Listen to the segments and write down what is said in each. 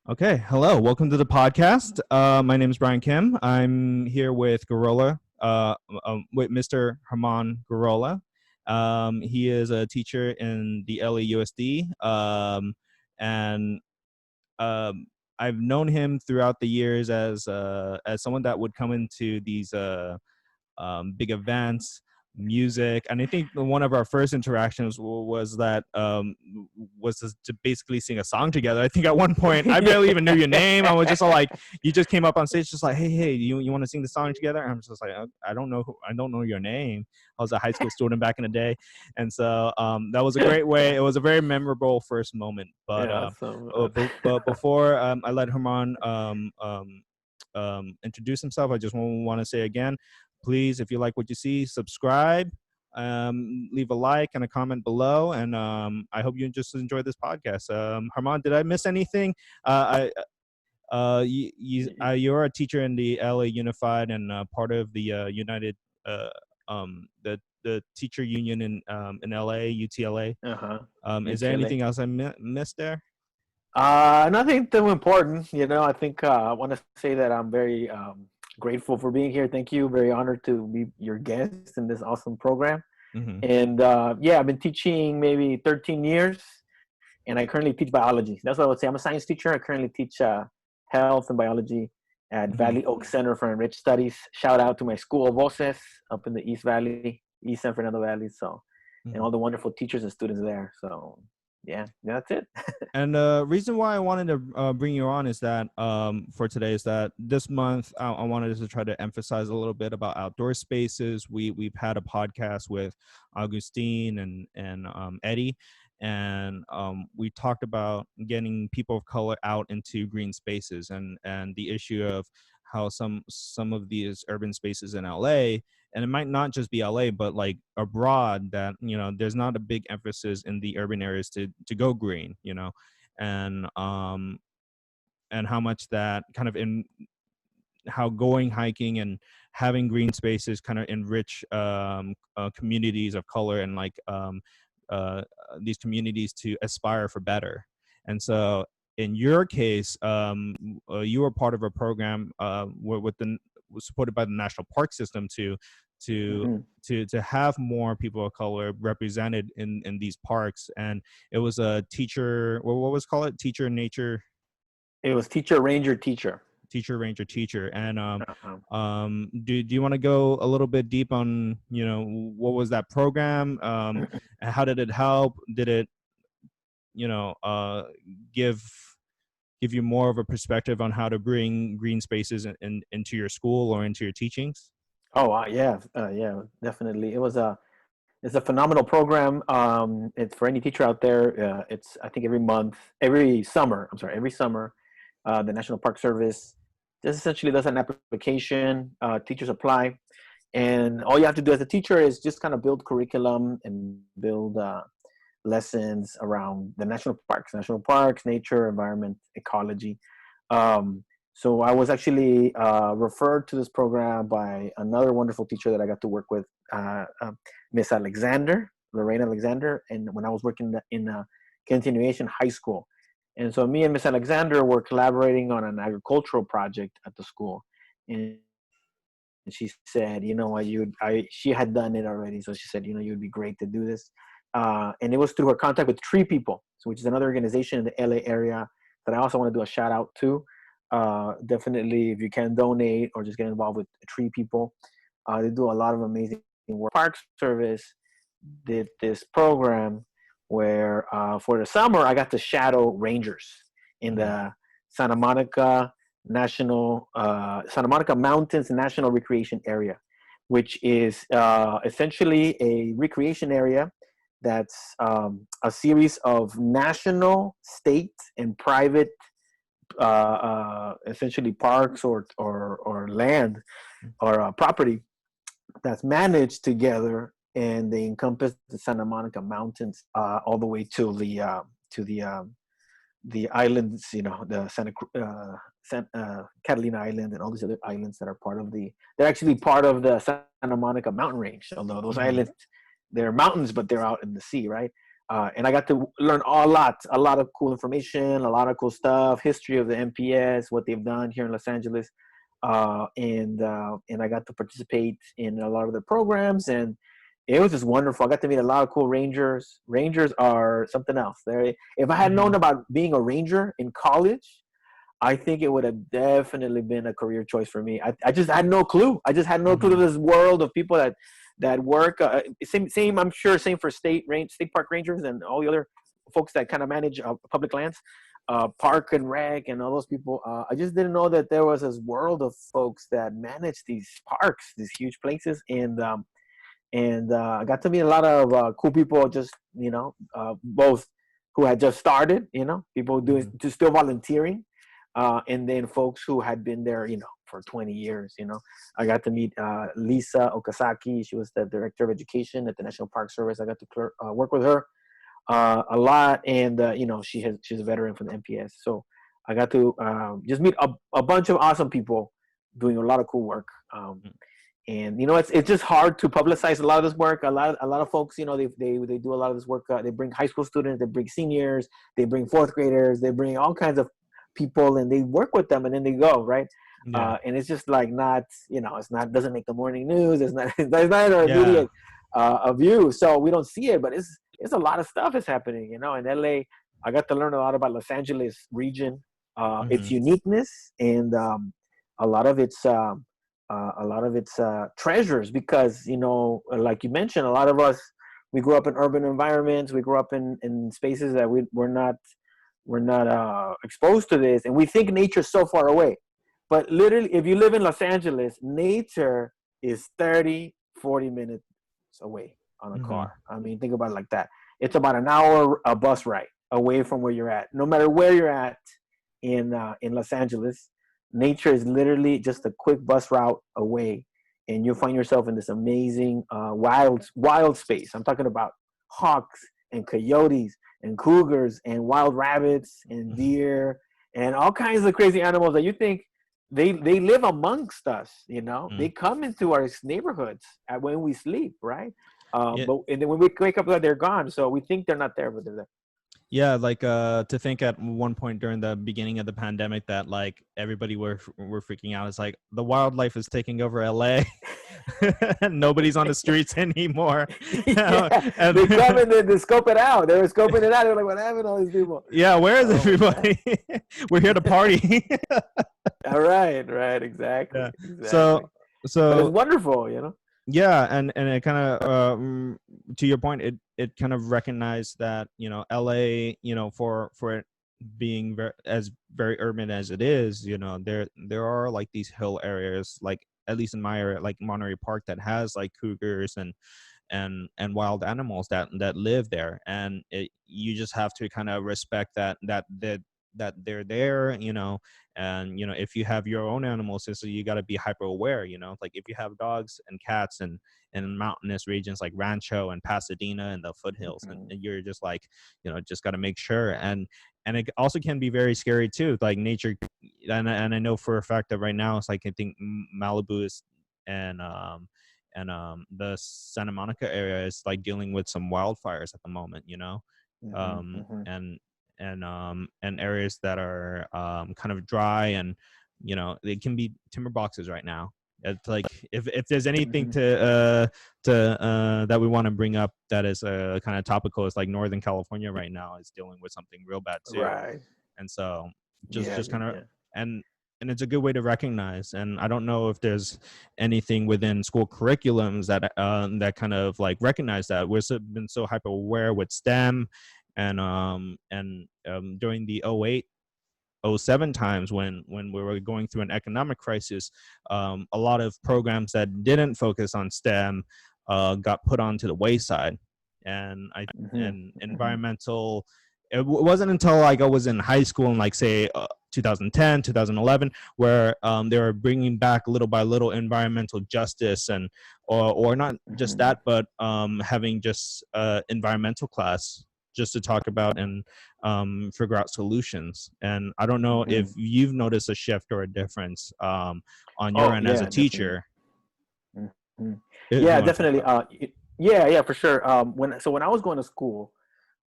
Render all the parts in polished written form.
Okay, hello. Welcome to the podcast. My name is Bryan Kim. I'm here with Gurrola, with Mr. German Gurrula. He is a teacher in the LAUSD, and I've known him throughout the years as someone that would come into these big events, music, and I think one of our first interactions was that was to basically sing a song together. I think at one point I barely even knew your name. I was just all like, you just came up on stage, just like, hey, you want to sing the song together? And I'm just like, I don't know, I don't know your name. I was a high school student back in the day, and so that was a great way. It was a very memorable first moment. But Yeah, so but before I let Herman introduce himself, I just want to say again, please, if you like what you see, subscribe, leave a like and a comment below, and I hope you just enjoy this podcast. Herman, did I miss anything? You're a teacher in the LA Unified and part of the United, the teacher union in LA, UTLA. Is there UCLA. anything else I missed there? Nothing too important. I think I want to say that I'm very grateful for being here. Thank you. Very honored to be your guest in this awesome program. Mm-hmm. And I've been teaching maybe 13 years, and I currently teach biology. That's what I would say. I'm a science teacher. I currently teach health and biology at Mm-hmm. Valley Oak Center for Enriched Studies. Shout out to my school of voces up in the East Valley, East San Fernando Valley. So, and all the wonderful teachers and students there. So, yeah, that's it. And the reason why I wanted to bring you on is that for today is that this month I wanted to try to emphasize a little bit about outdoor spaces. We've had a podcast with Augustine and Eddie, and we talked about getting people of color out into green spaces and the issue of how some of these urban spaces in LA, and it might not just be LA, but like abroad, that there's not a big emphasis in the urban areas to go green, and how much that kind of in how going hiking and having green spaces kind of enrich communities of color and like uh, these communities to aspire for better. And so in your case, you were part of a program was supported by the National Park System to hmm to have more people of color represented in these parks. And it was a teacher, what was it called, teacher nature, It was teacher, ranger, teacher. teacher ranger teacher. And Uh-huh. do you want to go a little bit deep on what was that program, how did it help, did it you know give you more of a perspective on how to bring green spaces into your school or into your teachings? Oh, yeah, definitely. It's a phenomenal program. It's for any teacher out there. It's I think every summer. I'm sorry, every summer, the National Park Service just essentially does an application. Teachers apply, and all you have to do as a teacher is just kind of build curriculum and build lessons around the national parks, nature, environment, ecology. So I was actually referred to this program by another wonderful teacher that I got to work with, Miss Lorraine Alexander, and when I was working in Continuation High School. And so me and Miss Alexander were collaborating on an agricultural project at the school. And she said, you know what, she had done it already. So she said, you'd be great to do this. And it was through her contact with Tree People, which is another organization in the LA area that I also want to do a shout out to. Definitely, if you can donate or just get involved with Tree People, they do a lot of amazing work. Park Service did this program where for the summer I got to shadow rangers in Mhm. the Santa Monica Santa Monica Mountains National Recreation Area, which is essentially a recreation area that's a series of national, state, and private essentially parks or land or property that's managed together, and they encompass the Santa Monica Mountains all the way to the islands, the Catalina Island and all these other islands that are they're actually part of the Santa Monica mountain range, although those Mhm. islands, they're mountains, but they're out in the sea, right? And I got to learn a lot of cool information, a lot of cool stuff, history of the MPS, what they've done here in Los Angeles, and I got to participate in a lot of the programs, and it was just wonderful. I got to meet a lot of cool rangers. Rangers are something else. If I had known about being a ranger in college, I think it would have definitely been a career choice for me. I just had no clue. I just had no clue to this world of people that work. Same. I'm sure same for state park rangers and all the other folks that kind of manage public lands, park and rec and all those people. I just didn't know that there was this world of folks that manage these parks, these huge places, and I got to meet a lot of cool people. Just both who had just started, people doing just still volunteering. And then folks who had been there, for 20 years, I got to meet Lisa Okazaki. She was the director of education at the National Park Service. I got to work with her a lot, and she's a veteran from the MPS. So I got to just meet a bunch of awesome people doing a lot of cool work. And it's just hard to publicize a lot of this work. A lot of folks, they do a lot of this work. They bring high school students, they bring seniors, they bring fourth graders, they bring all kinds of people, and they work with them, and then they go right. And it's just like doesn't make the morning news. It's not our immediate view, so we don't see it. But it's a lot of stuff that's happening. In LA, I got to learn a lot about Los Angeles region, its uniqueness, and a lot of its treasures. Because like you mentioned, a lot of us, we grew up in urban environments. We grew up in spaces that we're not exposed to this, and we think nature's so far away. But literally, if you live in Los Angeles, nature is 30-40 minutes away on a car. I mean, think about it like that. It's about an hour a bus ride away from where you're at. No matter where you're at in Los Angeles, nature is literally just a quick bus route away, and you'll find yourself in this amazing wild space. I'm talking about hawks and coyotes and cougars and wild rabbits and deer and all kinds of crazy animals that you think they live amongst us. They come into our neighborhoods when we sleep, right? But and then when we wake up, they're gone. So we think they're not there, but they're there. Yeah, like to think at one point during the beginning of the pandemic that like everybody were freaking out. It's like the wildlife is taking over LA. Nobody's on the streets anymore. And they come and they scope it out. They were scoping it out. They're like, what happened to all these people? Yeah, where is everybody? We're here to party. All right, exactly. Yeah. Exactly. So but it's wonderful, Yeah, and it kind of to your point, it kind of recognized that LA, for it being very urban as it is, there are like these hill areas, like at least in my area, like Monterey Park, that has like cougars and wild animals that live there, and you just have to kind of respect that they're there, and if you have your own animals, so you got to be hyper aware, like if you have dogs and cats and in mountainous regions like Rancho and Pasadena and the foothills, and you're just like, just got to make sure. And it also can be very scary too, like nature. And I know for a fact that right now it's like, I think Malibu is and the Santa Monica area is like dealing with some wildfires at the moment, and areas that are kind of dry, and they can be timber boxes right now. It's like if there's anything to that we want to bring up that is kind of topical, is like Northern California right now is dealing with something real bad too. Right. And so just kind of and it's a good way to recognize. And I don't know if there's anything within school curriculums that that kind of like recognize that. We've been so hyper aware with STEM, and during the 08-07 times when we were going through an economic crisis, a lot of programs that didn't focus on STEM got put onto the wayside. And environmental, it wasn't until like I was in high school in like say 2010 2011 where they were bringing back little by little environmental justice, and or not just that, but having just environmental class just to talk about and figure out solutions. And I don't know if you've noticed a shift or a difference on your end as a teacher. Yeah, definitely. Yeah, for sure. When I was going to school,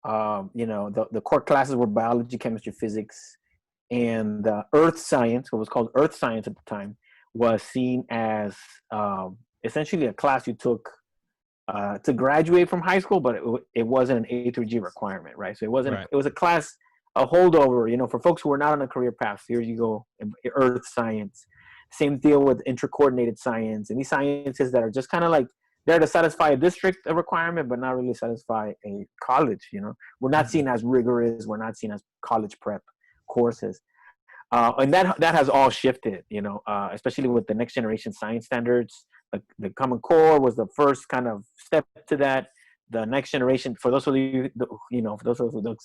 the core classes were biology, chemistry, physics, and earth science, what was called earth science at the time, was seen as essentially a class you took to graduate from high school, but it wasn't an A through G requirement, right? So it wasn't. Right. It was a class, a holdover, for folks who were not on a career path. Here you go, earth science. Same deal with intercoordinated science, and these sciences that are just kind of like there to satisfy a district requirement, but not really satisfy a college. We're not seen as rigorous. We're not seen as college prep courses. And that has all shifted, especially with the next generation science standards. The Common Core was the first kind of step to that. The next generation, for those of you, for those of you who don't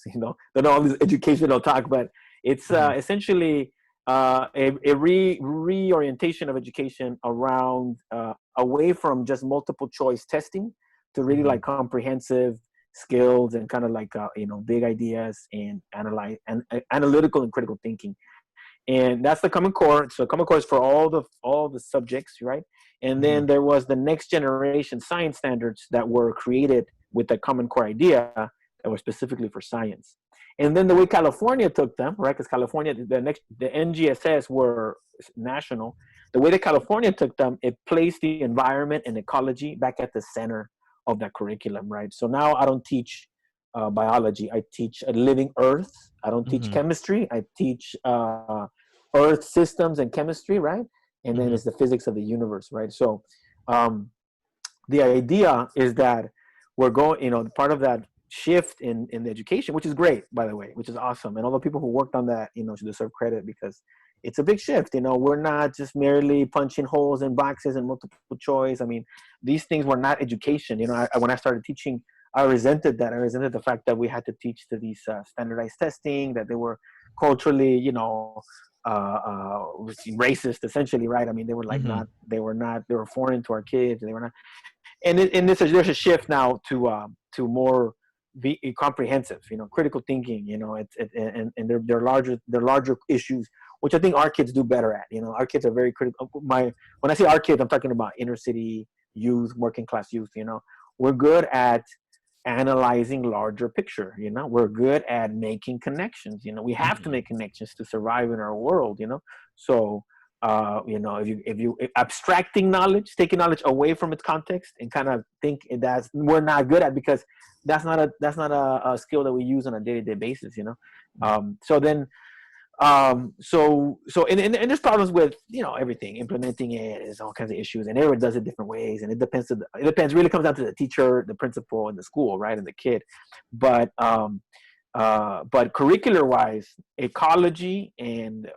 know all this educational talk, but it's essentially a reorientation of education around away from just multiple choice testing to really like comprehensive skills and kind of like big ideas and analytical and critical thinking. And that's the Common Core. So Common Core is for all the subjects, right? And then there was the next generation science standards that were created with the Common Core idea that were specifically for science. And then the way California took them, right? Because California, the NGSS were national. The way that California took them, it placed the environment and ecology back at the center of that curriculum, right? So now I don't teach biology. I teach a living earth. I don't teach chemistry. I teach earth systems and chemistry, right? And then it's the physics of the universe, right? So the idea is that we're going, part of that shift in the education, which is great, by the way, which is awesome. And all the people who worked on that, should deserve credit because it's a big shift. We're not just merely punching holes in boxes and multiple choice. I mean, these things were not education. When I started teaching, I resented that. I resented the fact that we had to teach to these standardized testing, that they were culturally, racist, essentially, right? I mean, they were like they were foreign to our kids. They were not. And there's a shift now to more comprehensive, critical thinking, and they're larger issues, which I think our kids do better at. Our kids are very critical. When I say our kids, I'm talking about inner city youth, working class youth. We're good at analyzing larger picture. We're good at making connections. We have to make connections to survive in our world. So if you abstracting knowledge, taking knowledge away from its context and kind of think that's we're not good at, because that's not a skill that we use on a day-to-day basis. So there's problems with everything. Implementing it is all kinds of issues, and everyone does it different ways, and it depends. Really comes down to the teacher, the principal, and the school, right, and the kid. But curricular wise, ecology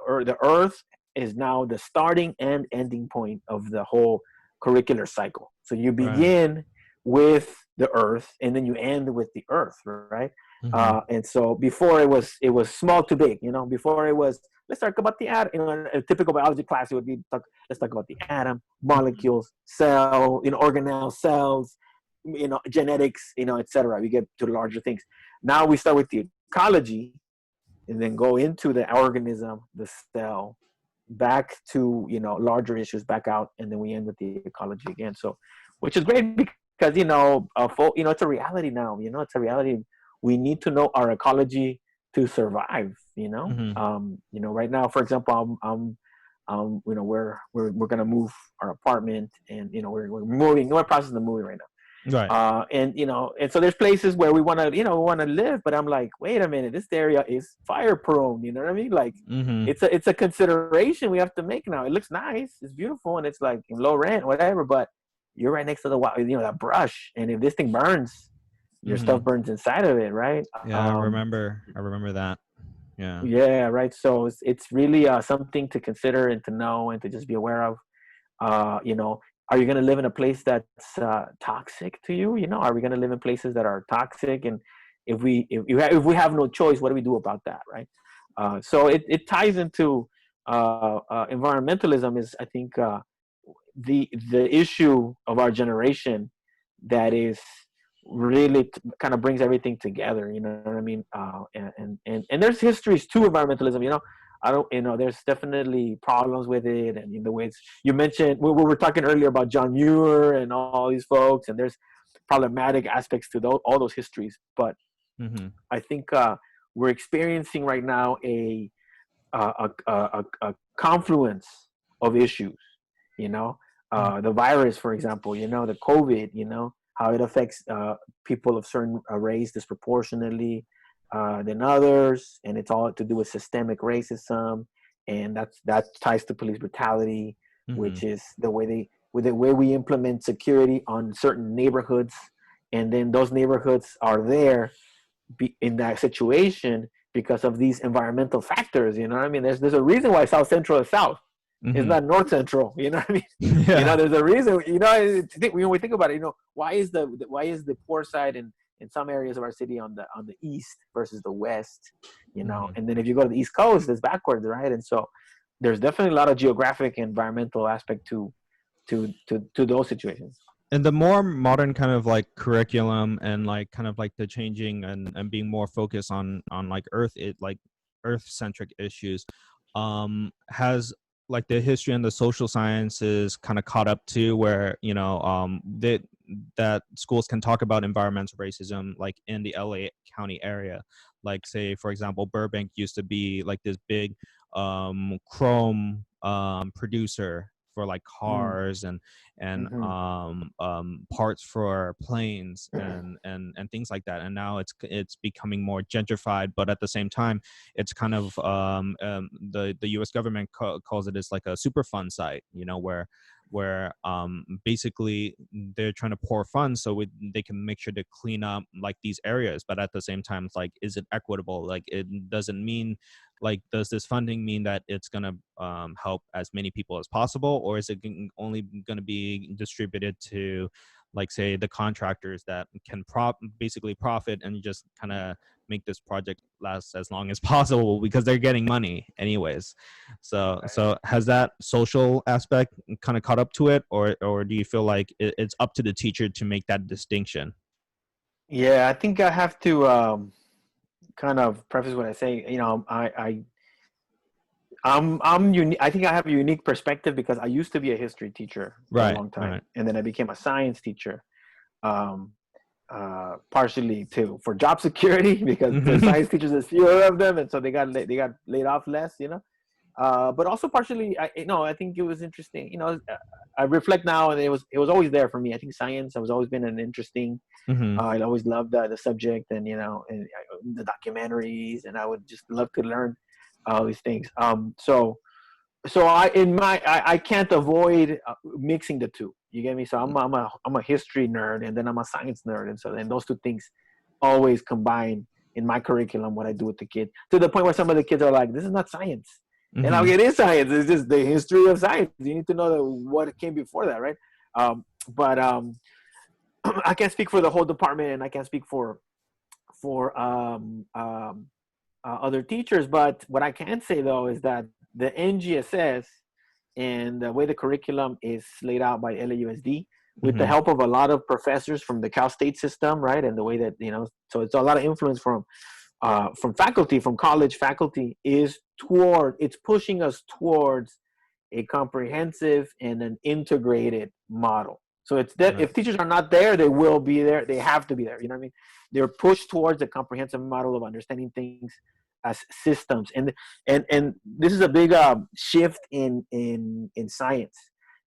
or the earth is now the starting and ending point of the whole curricular cycle. So you begin with the earth, and then you end with the earth, right? And so before it was small to big. Before it was, let's talk about the atom. In a typical biology class, it would be let's talk about the atom, molecules, cell, organelle, cells, genetics, etc. We get to larger things. Now we start with the ecology, and then go into the organism, the cell, back to larger issues, back out, and then we end with the ecology again. So, which is great because it's a reality now. It's a reality. We need to know our ecology to survive. Right now, for example, we're gonna move our apartment, and we're moving. We're processing the moving right now. Right. And so there's places where we want to live, but I'm like, wait a minute, this area is fire prone. You know what I mean? Like, it's a consideration we have to make now. It looks nice, it's beautiful, and it's like low rent, whatever. But you're right next to that brush, and if this thing burns, your stuff burns inside of it, right? Yeah, I remember that. Yeah. Yeah, right. So it's really something to consider and to know and to just be aware of. Are you going to live in a place that's toxic to you? Are we going to live in places that are toxic? And if we have no choice, what do we do about that, right? So it ties into environmentalism. Is, I think, the issue of our generation that is really kind of brings everything together. You know what I mean? And there's histories to environmentalism. There's definitely problems with it, and in the ways you mentioned, we were talking earlier about John Muir and all these folks, and there's problematic aspects to all those histories. But Mm-hmm. I think we're experiencing right now a confluence of issues. You know, the virus, for example. You know, the COVID. You know how it affects people of certain race disproportionately than others, and it's all to do with systemic racism, and that ties to police brutality, Mm-hmm. which is the way with the way we implement security on certain neighborhoods, and then those neighborhoods are there in that situation because of these environmental factors. You know what I mean? There's a reason why South Central is South. It's Mm-hmm. not North Central. You know what I mean? You know, Yeah. there's a reason. You know, when we think about it, you know, why is the poor side in some areas of our city on the east versus the west? You know, Mm-hmm. and then if you go to the East Coast, it's backwards, right? And so there's definitely a lot of geographic and environmental aspect to those situations. And the more modern kind of like curriculum and like kind of like the changing and being more focused on like earth centric issues has like the history and the social sciences kind of caught up to where that schools can talk about environmental racism like in the LA County area. Like say for example Burbank used to be like this big chrome producer for like Mm. cars and Hmm. parts for planes and things like that. And now it's becoming more gentrified, but at the same time, it's kind of the U.S. government calls it as like a Superfund site, where basically they're trying to pour funds so they can make sure to clean up like these areas. But at the same time, it's like, is it equitable? Like it doesn't mean like does this funding mean that it's going to help as many people as possible, or is it only going to be distributed to like say the contractors that can basically profit and just kind of make this project last as long as possible because they're getting money anyways. So has that social aspect kind of caught up to it, or do you feel like it's up to the teacher to make that distinction? Yeah, I think I have to kind of preface what I say. You know, I'm unique. I think I have a unique perspective because I used to be a history teacher for a Right, long time, right. and then I became a science teacher, um, partially for job security because the Mm-hmm. science teachers there's fewer of them, and so they got laid off less. You know, but also partially, I think it was interesting. You know, I reflect now, and it was always there for me. I think science has always been an interesting. Mm-hmm. I always loved the subject, and the documentaries, and I would just love to learn all these things. So I can't avoid mixing the two. You get me? So I'm a history nerd, and then I'm a science nerd, and so then those two things always combine in my curriculum. What I do with the kids, to the point where some of the kids are like, "This is not science," and I'm Mm-hmm. like, "It is science. It's just the history of science. You need to know what came before that, right?" But I can't speak for the whole department, and I can't speak for other teachers. But what I can say though is that the NGSS and the way the curriculum is laid out by LAUSD, with the Mm-hmm. help of a lot of professors from the Cal State system, right, and the way that so it's a lot of influence from faculty, from college faculty, it's pushing us towards a comprehensive and an integrated model. So it's that Right. if teachers are not there, they will be there. They have to be there. You know what I mean? They're pushed towards a comprehensive model of understanding things as systems, and this is a big shift in science.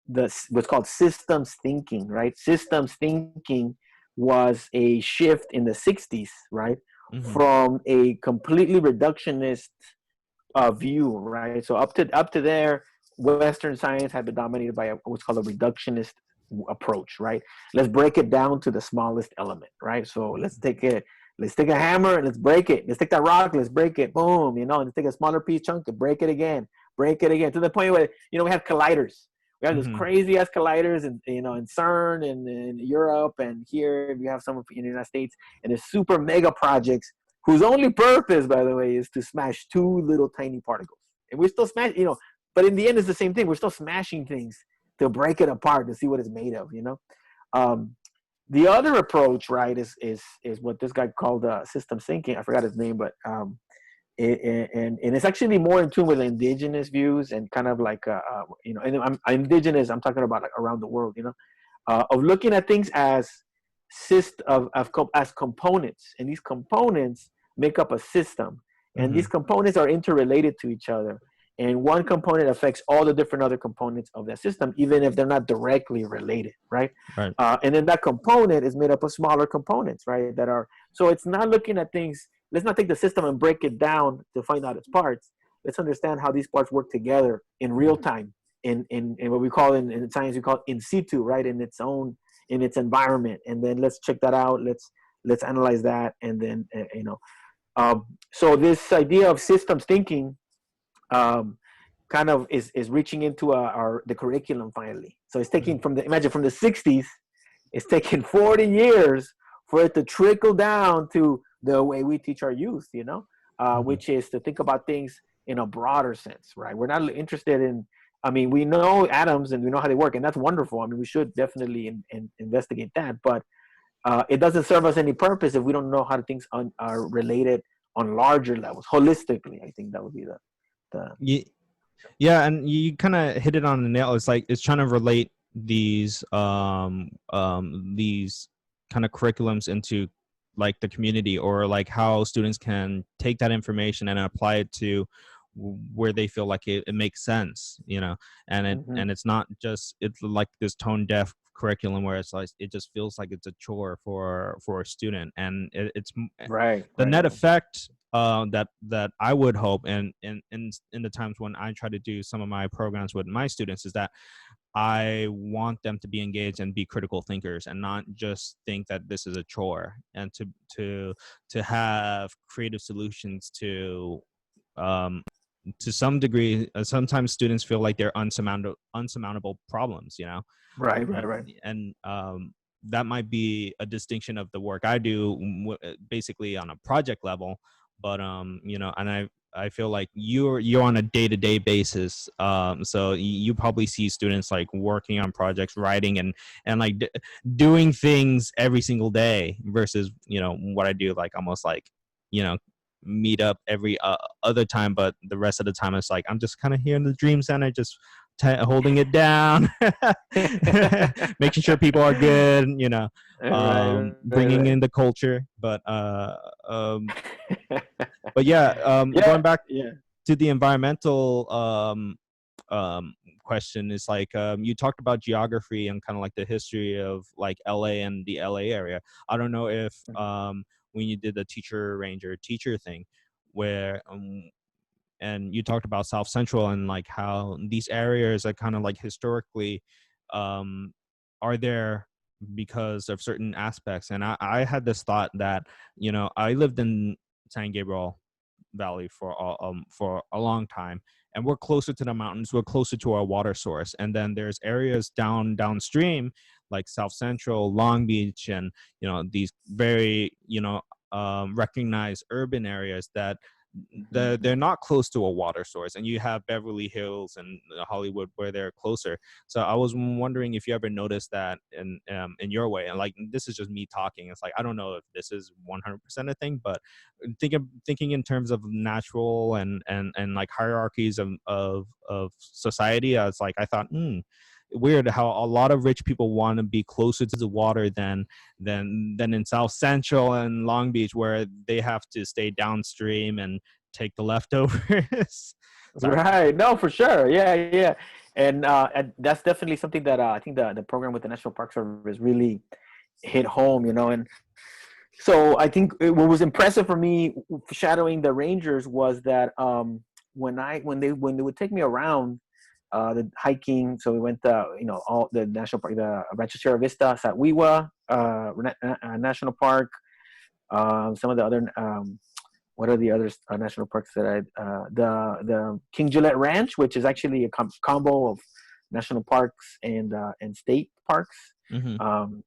What's called systems thinking, right? Systems thinking was a shift in the '60s, right, Mm-hmm. from a completely reductionist view, right? So up to there, Western science had been dominated by what's called a reductionist approach, right? Let's break it down to the smallest element, right? So let's take a hammer and let's break it. Let's take that rock, let's break it, boom, and let's take a smaller piece chunk and break it again, to the point where we have colliders. We have those Mm-hmm. crazy ass colliders in CERN and in Europe, and here we have some in the United States, and there's super mega projects whose only purpose, by the way, is to smash two little tiny particles. And we're still smashing, but in the end, it's the same thing. We're still smashing things to break it apart to see what it's made of. Um, the other approach, right, is what this guy called systems thinking. I forgot his name, but and it's actually more in tune with indigenous views and kind of like and I'm indigenous. I'm talking about like around the world, of looking at things as as components, and these components make up a system, and Mm-hmm. these components are interrelated to each other, and one component affects all the different other components of that system, even if they're not directly related, right? Right. And then that component is made up of smaller components, right? That are, so it's not looking at things. Let's not take the system and break it down to find out its parts. Let's understand how these parts work together in real time, in what we call in science, we call in situ, right? In its environment. And then let's check that out. Let's analyze that. And then, so this idea of systems thinking, kind of is reaching into the curriculum finally. So it's taking from the 60s, it's taken 40 years for it to trickle down to the way we teach our youth, which is to think about things in a broader sense, right? We're not interested in, we know atoms and we know how they work, and that's wonderful. We should definitely investigate that, but it doesn't serve us any purpose if we don't know how things are related on larger levels, holistically. I think that would be the Yeah, and you kind of hit it on the nail. It's like it's trying to relate these kind of curriculums into like the community, or like how students can take that information and apply it to where they feel like it makes sense, and it's not just, it's like this tone deaf curriculum where it's like it just feels like it's a chore for a student, and it's the net effect that I would hope, and in the times when I try to do some of my programs with my students, is that I want them to be engaged and be critical thinkers, and not just think that this is a chore, and to have creative solutions to some degree. Sometimes students feel like they're unsurmountable problems, right. and that might be a distinction of the work I do, basically on a project level. But and I feel like you're on a day-to-day basis, so you probably see students like working on projects, writing, and like doing things every single day, versus what I do, like almost like meet up every other time, but the rest of the time it's like I'm just kind of here in the dream center, just holding it down, making sure people are good, bringing in the culture. But yeah, going back Yeah. to the environmental question, is like you talked about geography and kind of like the history of like LA and the LA area. I don't know if when you did the teacher ranger teacher thing, where and you talked about South Central and like how these areas are kind of like historically are there because of certain aspects. And I had this thought that I lived in San Gabriel Valley for a long time, and we're closer to the mountains, we're closer to our water source, and then there's areas downstream like South Central, Long Beach, and these very recognized urban areas that they're not close to a water source, and you have Beverly Hills and Hollywood where they're closer. So I was wondering if you ever noticed that in your way, and like this is just me talking. It's like I don't know if this is 100% a thing, but thinking in terms of natural and like hierarchies of society, it's like I thought, weird how a lot of rich people want to be closer to the water than in South Central and Long Beach, where they have to stay downstream and take the leftovers. Right. No, for sure. Yeah. And that's definitely something that I think the program with the National Park Service really hit home, and so I think what was impressive for me shadowing the Rangers was that when they would take me around the hiking, so we went all the national park, the Rancho Sierra Vista, Satwiwa National Park, some of the other what are the other national parks that the King Gillette Ranch, which is actually a combo of national parks and state parks. Mm-hmm.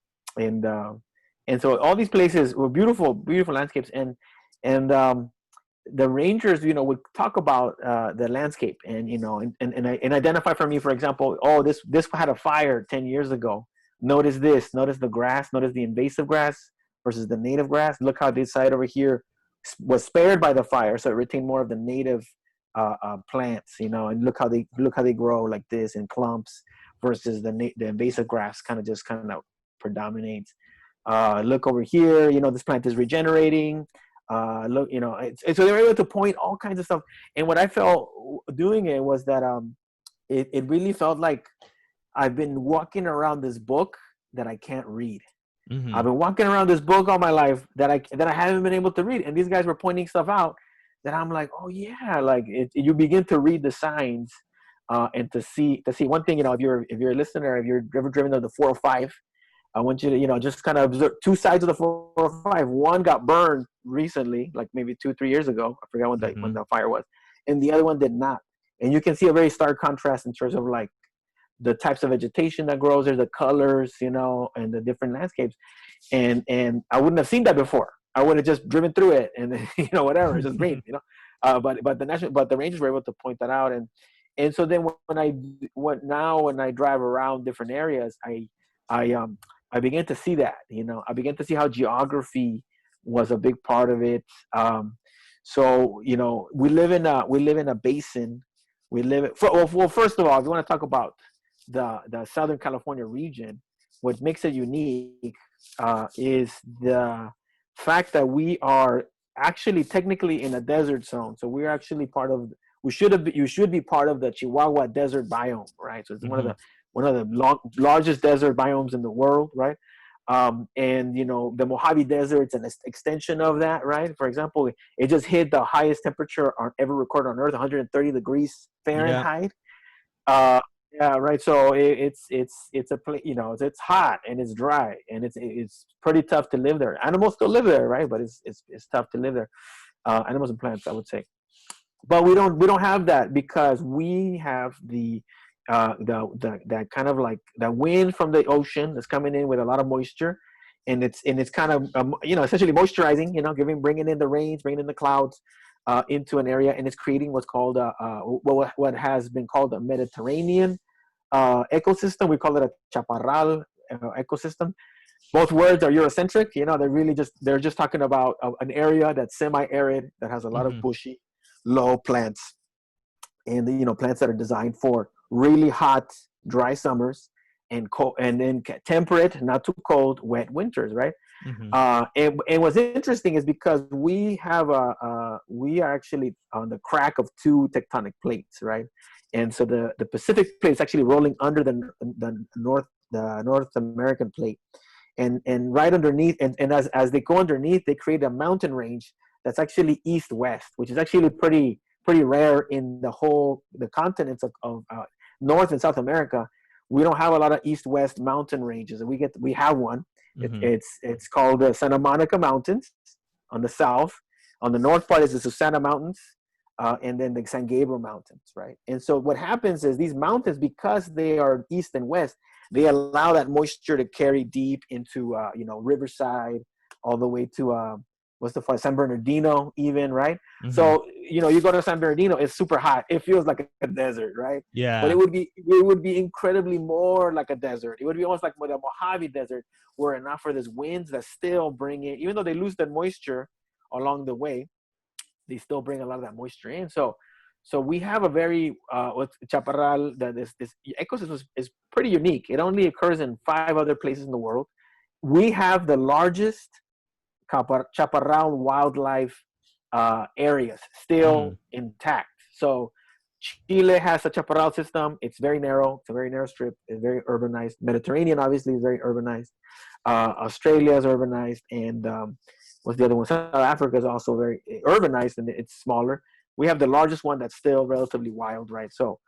And so all these places were beautiful landscapes, and the Rangers would talk about the landscape, and and identify for me, for example, this had a fire 10 years ago. Notice the grass, notice the invasive grass versus the native grass. Look how this side over here was spared by the fire, so it retained more of the native plants, and look how they grow like this in clumps, versus the invasive grass kind of predominates. Look over here, this plant is regenerating. Look, so they were able to point all kinds of stuff. And what I felt doing it was that it really felt like I've been walking around this book that I can't read. Mm-hmm. I've been walking around this book all my life that I haven't been able to read, and these guys were pointing stuff out that I'm like, oh yeah, like you begin to read the signs, and to see one thing. If you're a listener, if you're ever driven to the 405, I want you to just kind of observe two sides of the 405. One got burned recently, like maybe 2-3 years ago. I forgot when the fire was, and the other one did not. And you can see a very stark contrast in terms of like the types of vegetation that grows there, the colors, and the different landscapes. And I wouldn't have seen that before. I would have just driven through it and whatever, it's just green, but the rangers were able to point that out. And so then when I drive around different areas, I began to see that, I began to see how geography was a big part of it. So we live in a basin. Well, first of all, if you want to talk about the Southern California region, what makes it unique is the fact that we are actually technically in a desert zone. So we're actually you should be part of the Chihuahua Desert biome, right? So it's one of the largest desert biomes in the world, right? And the Mojave Desert, it's an extension of that, right? For example, it just hit the highest temperature ever recorded on Earth, 130 degrees Fahrenheit. Yeah. Yeah, right. So it's it's hot and it's dry and it's pretty tough to live there. Animals still live there, right? But it's tough to live there. Animals and plants, I would say. But we don't have that because we have the that kind of like the wind from the ocean that's coming in with a lot of moisture, and it's kind of essentially moisturizing, bringing in the rains, bringing in the clouds into an area, and it's creating what's called what has been called a Mediterranean ecosystem. We call it a chaparral ecosystem. Both words are Eurocentric. They're just talking about an area that's semi-arid that has a lot of bushy, low plants, and plants that are designed for really hot, dry summers and cold, and then temperate, not too cold, wet winters, right? And what's interesting is because we are actually on the crack of two tectonic plates, right? And so the Pacific plate is actually rolling under the North American plate, and right underneath, and as they go underneath, they create a mountain range that's actually east-west, which is actually pretty rare in the continents of North and South America. We don't have a lot of east-west mountain ranges, and we have one. It's called the Santa Monica Mountains on the south. On the north part is the Susana Mountains, and then the San Gabriel Mountains, right? And so what happens is these mountains, because they are east and west, they allow that moisture to carry deep into Riverside, all the way to San Bernardino, even, right? So you go to San Bernardino, it's super hot. It feels like a desert, right? Yeah. But it would be incredibly more like a desert. It would be almost like the Mojave Desert, were it not for these winds that still bring in, even though they lose the moisture along the way, they still bring a lot of that moisture in. So we have a very chaparral, that this ecosystem is pretty unique. It only occurs in 5 other places in the world. We have the largest chaparral wildlife areas still intact. So Chile has a chaparral system. It's very narrow. It's a very narrow strip. It's very urbanized. Mediterranean, obviously, is very urbanized. Australia is urbanized, and what's the other one? South Africa is also very urbanized, and it's smaller. We have the largest one that's still relatively wild, right? So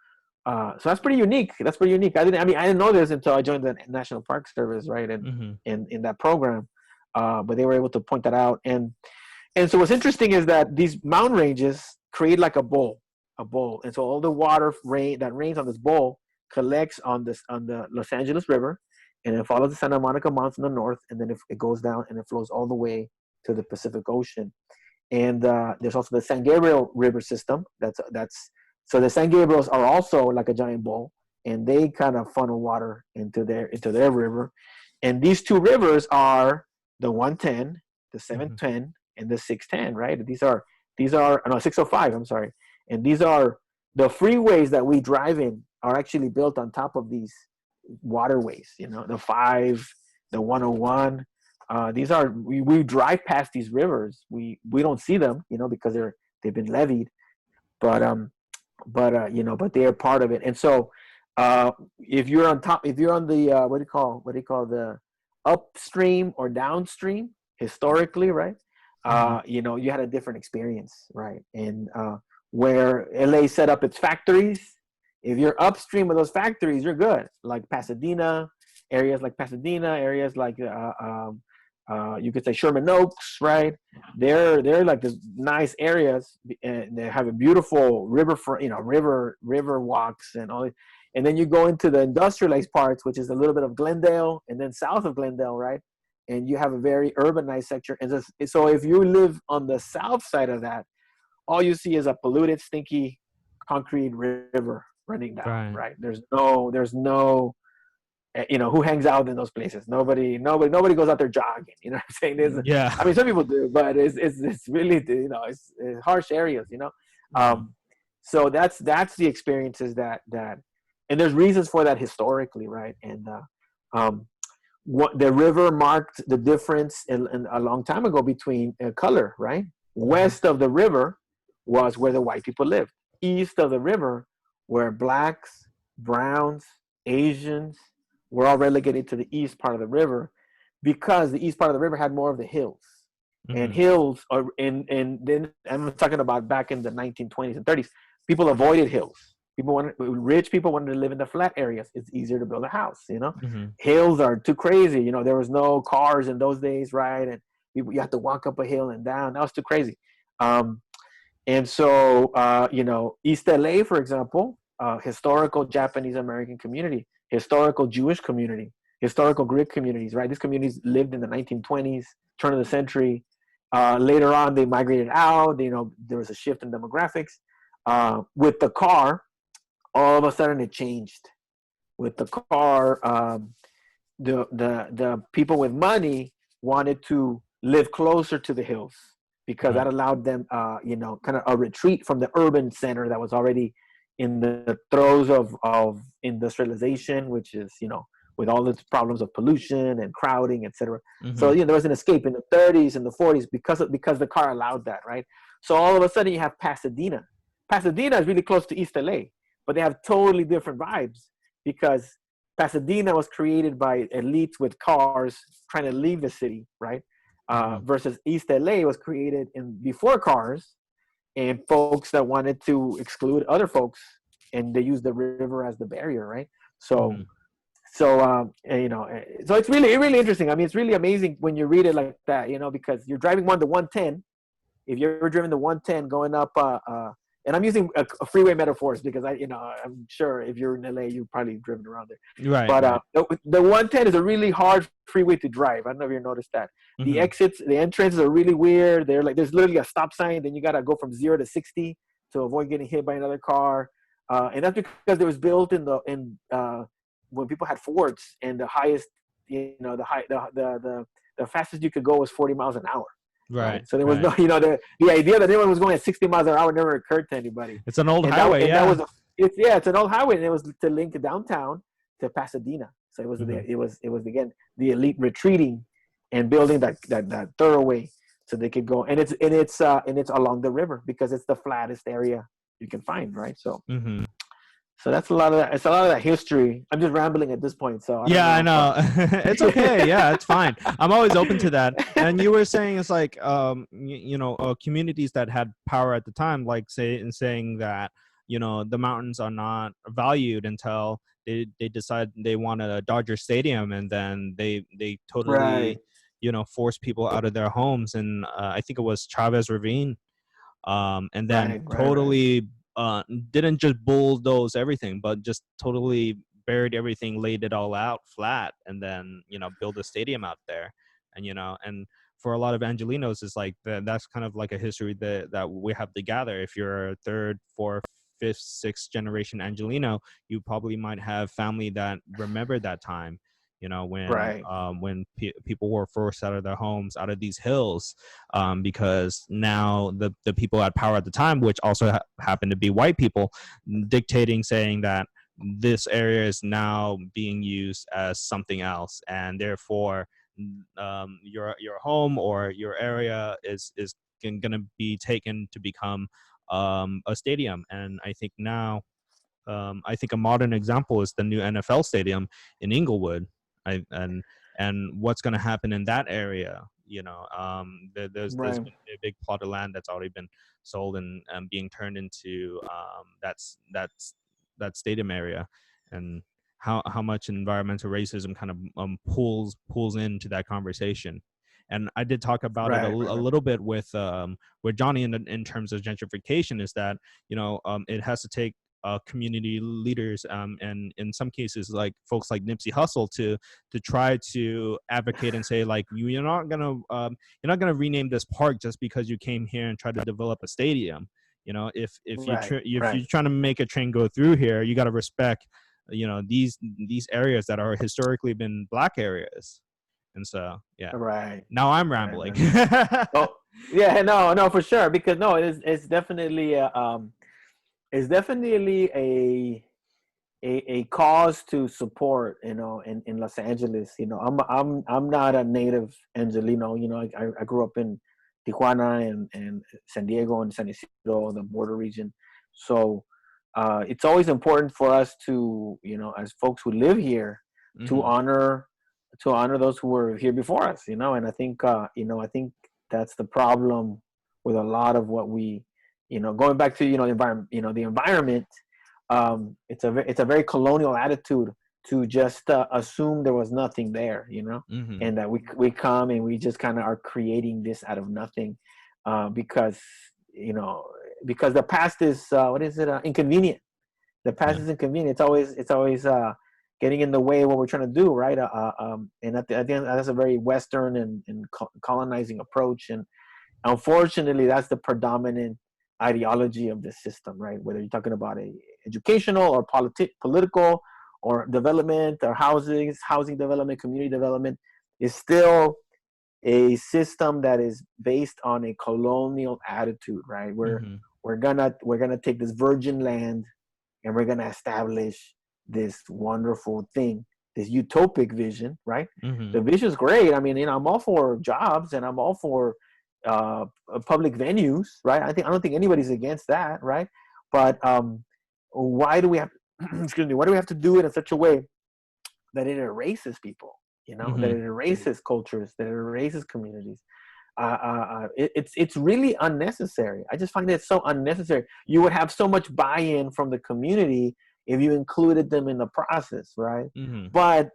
that's pretty unique. I didn't know this until I joined the National Park Service, right? And in that program, but they were able to point that out. And so what's interesting is that these mountain ranges create like a bowl. And so all the water that rains on this bowl collects on the Los Angeles River, and it follows the Santa Monica Mountains in the north, and then it goes down and it flows all the way to the Pacific Ocean. And there's also the San Gabriel River system. So the San Gabriels are also like a giant bowl, and they kind of funnel water into their river. And these two rivers are the 110, the 710, and the 610, right? These are 605. I'm sorry. And these are the freeways that we drive in are actually built on top of these waterways. The 5, the 101, We drive past these rivers. We don't see them, because they've been levied, but but they are part of it. And so if you're on top, if you're on the what do you call the upstream or downstream historically, right? You had a different experience, right? And where LA set up its factories, if you're upstream of those factories, you're good. Like Pasadena, areas like you could say Sherman Oaks, right? They're like these nice areas, and they have a beautiful riverfront, river walks and all. And then you go into the industrialized parts, which is a little bit of Glendale, and then south of Glendale, right? And you have a very urbanized sector. And so if you live on the south side of that, all you see is a polluted, stinky concrete river running down, right? There's no who hangs out in those places? Nobody goes out there jogging. You know what I'm saying? Yeah. I mean, some people do, but it's really, it's harsh areas. So that's the experiences that, and there's reasons for that historically, right? And what the river marked the difference a long time ago between color, right? West of the river was where the white people lived. East of the river, where blacks, browns, Asians were all relegated to the east part of the river, because the east part of the river had more of the hills. And hills are and then I'm talking about back in the 1920s and 30s. People avoided hills. Rich people wanted to live in the flat areas. It's easier to build a house. Hills are too crazy. There was no cars in those days, right? And you had to walk up a hill and down. That was too crazy. And so, East LA, for example, historical Japanese American community, historical Jewish community, historical Greek communities, right? These communities lived in the 1920s, turn of the century. Later on, they migrated out. There was a shift in demographics. With the car, all of a sudden it changed. With the car, the people with money wanted to live closer to the hills, because that allowed them, kind of a retreat from the urban center that was already in the throes of industrialization, which is, with all its problems of pollution and crowding, etc. So, there was an escape in the 30s and the 40s because the car allowed that, right? So all of a sudden you have Pasadena. Pasadena is really close to East LA, but they have totally different vibes, because Pasadena was created by elites with cars trying to leave the city, right? Versus East LA was created before cars, and folks that wanted to exclude other folks, and they used the river as the barrier, right? So so it's really interesting. I mean, it's really amazing when you read it like that, because you're driving the 110. If you've ever driven the 110 going up, and I'm using a freeway metaphors because I'm sure if you're in LA, you've probably driven around there. Right. But the 110 is a really hard freeway to drive. I don't know if you noticed that. The entrances are really weird. There's literally a stop sign. Then you got to go from 0 to 60 to avoid getting hit by another car. And that's because it was built when people had Fords, and the highest, the fastest you could go was 40 miles an hour. Right. So there was no, the idea that anyone was going at 60 miles an hour never occurred to anybody. It's an old highway, it's an old highway, and it was to link downtown to Pasadena. So it was it was again the elite retreating and building that thoroughway so they could go, and it's along the river because it's the flattest area you can find, right? So. So that's a lot of that. It's a lot of that history. I'm just rambling at this point. So I know. It's okay. Yeah, it's fine. I'm always open to that. And you were saying it's like, communities that had power at the time, like saying that, the mountains are not valued until they decide they want a Dodger Stadium, and then they totally, force people out of their homes. And I think it was Chavez Ravine, and then totally. Didn't just bulldoze everything, but just totally buried everything, laid it all out flat, and then build a stadium out there. And for a lot of Angelinos, it's like that's kind of like a history that we have to gather. If you're a third, fourth, fifth, sixth generation Angelino, you probably might have family that remembered that time. When people were forced out of their homes, out of these hills, because now the people at power at the time, which also happened to be white people, dictating, saying that this area is now being used as something else, and therefore your home or your area is going to be taken to become a stadium. And I think now, I think a modern example is the new NFL stadium in Inglewood. I, and what's going to happen in that area? There's Right. been a big plot of land that's already been sold and being turned into that stadium area, and how much environmental racism kind of pulls into that conversation. And I did talk about it a, Right. a Right. little bit with Johnny in terms of gentrification, is that it has to take community leaders, and in some cases like folks like Nipsey Hussle to try to advocate and say, like, you're not gonna rename this park just because you came here and tried to develop a stadium. Right. If Right. you're trying to make a train go through here, you got to respect these areas that are historically been black areas. And so, yeah, Right. now I'm Right. rambling. Right. Oh, yeah. No. No. For sure. Because no, it's definitely it's definitely a cause to support. In Los Angeles. I'm not a native Angelino. I grew up in Tijuana and San Diego and San Isidro, the border region. So it's always important for us to, as folks who live here, to Hmm. honor those who were here before us. And I think that's the problem with a lot of what we, going back to, the environment. It's a very colonial attitude to just assume there was nothing there, Hmm. and that we come and we just kind of are creating this out of nothing, because you know because the past is what is it inconvenient. The past Yeah. is inconvenient. It's always getting in the way of what we're trying to do, right? And at the end, that's a very Western and colonizing approach, and unfortunately, that's the predominant ideology of this system, right? Whether you're talking about a educational or political or development or housing development, community development, is still a system that is based on a colonial attitude, right? Where Hmm. we're gonna take this virgin land and we're gonna establish this wonderful thing, this utopic vision, right? Hmm. The vision's great. I mean, I'm all for jobs and I'm all for uh, public venues, right? I don't think anybody's against that, right? But why do we have, excuse me, why do we have to do it in such a way that it erases people? That Hmm. it erases cultures, that it erases communities. It's really unnecessary. I just find it so unnecessary. You would have so much buy-in from the community if you included them in the process, right? Hmm. But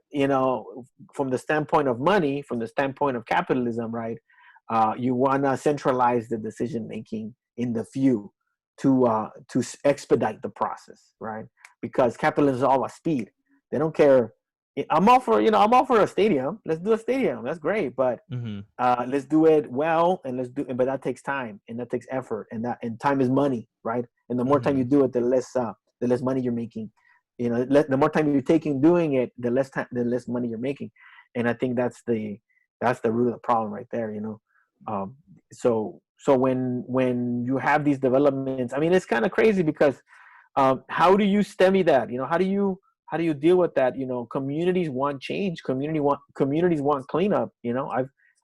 from the standpoint of money, from the standpoint of capitalism, right? You want to centralize the decision making in the few to expedite the process, right? Because capitalism is all about speed. They don't care. I'm all for a stadium. Let's do a stadium. That's great, but Hmm. let's do it well, and but that takes time and that takes effort, and time is money, right? And the more time you Hmm. do it, the less money you're making. The more time you're taking doing it, the less money you're making. And I think that's the root of the problem right there. Um, so when you have these developments, I mean, it's kind of crazy because how do you stemmy that? How do you deal with that? Communities want change. Communities want cleanup.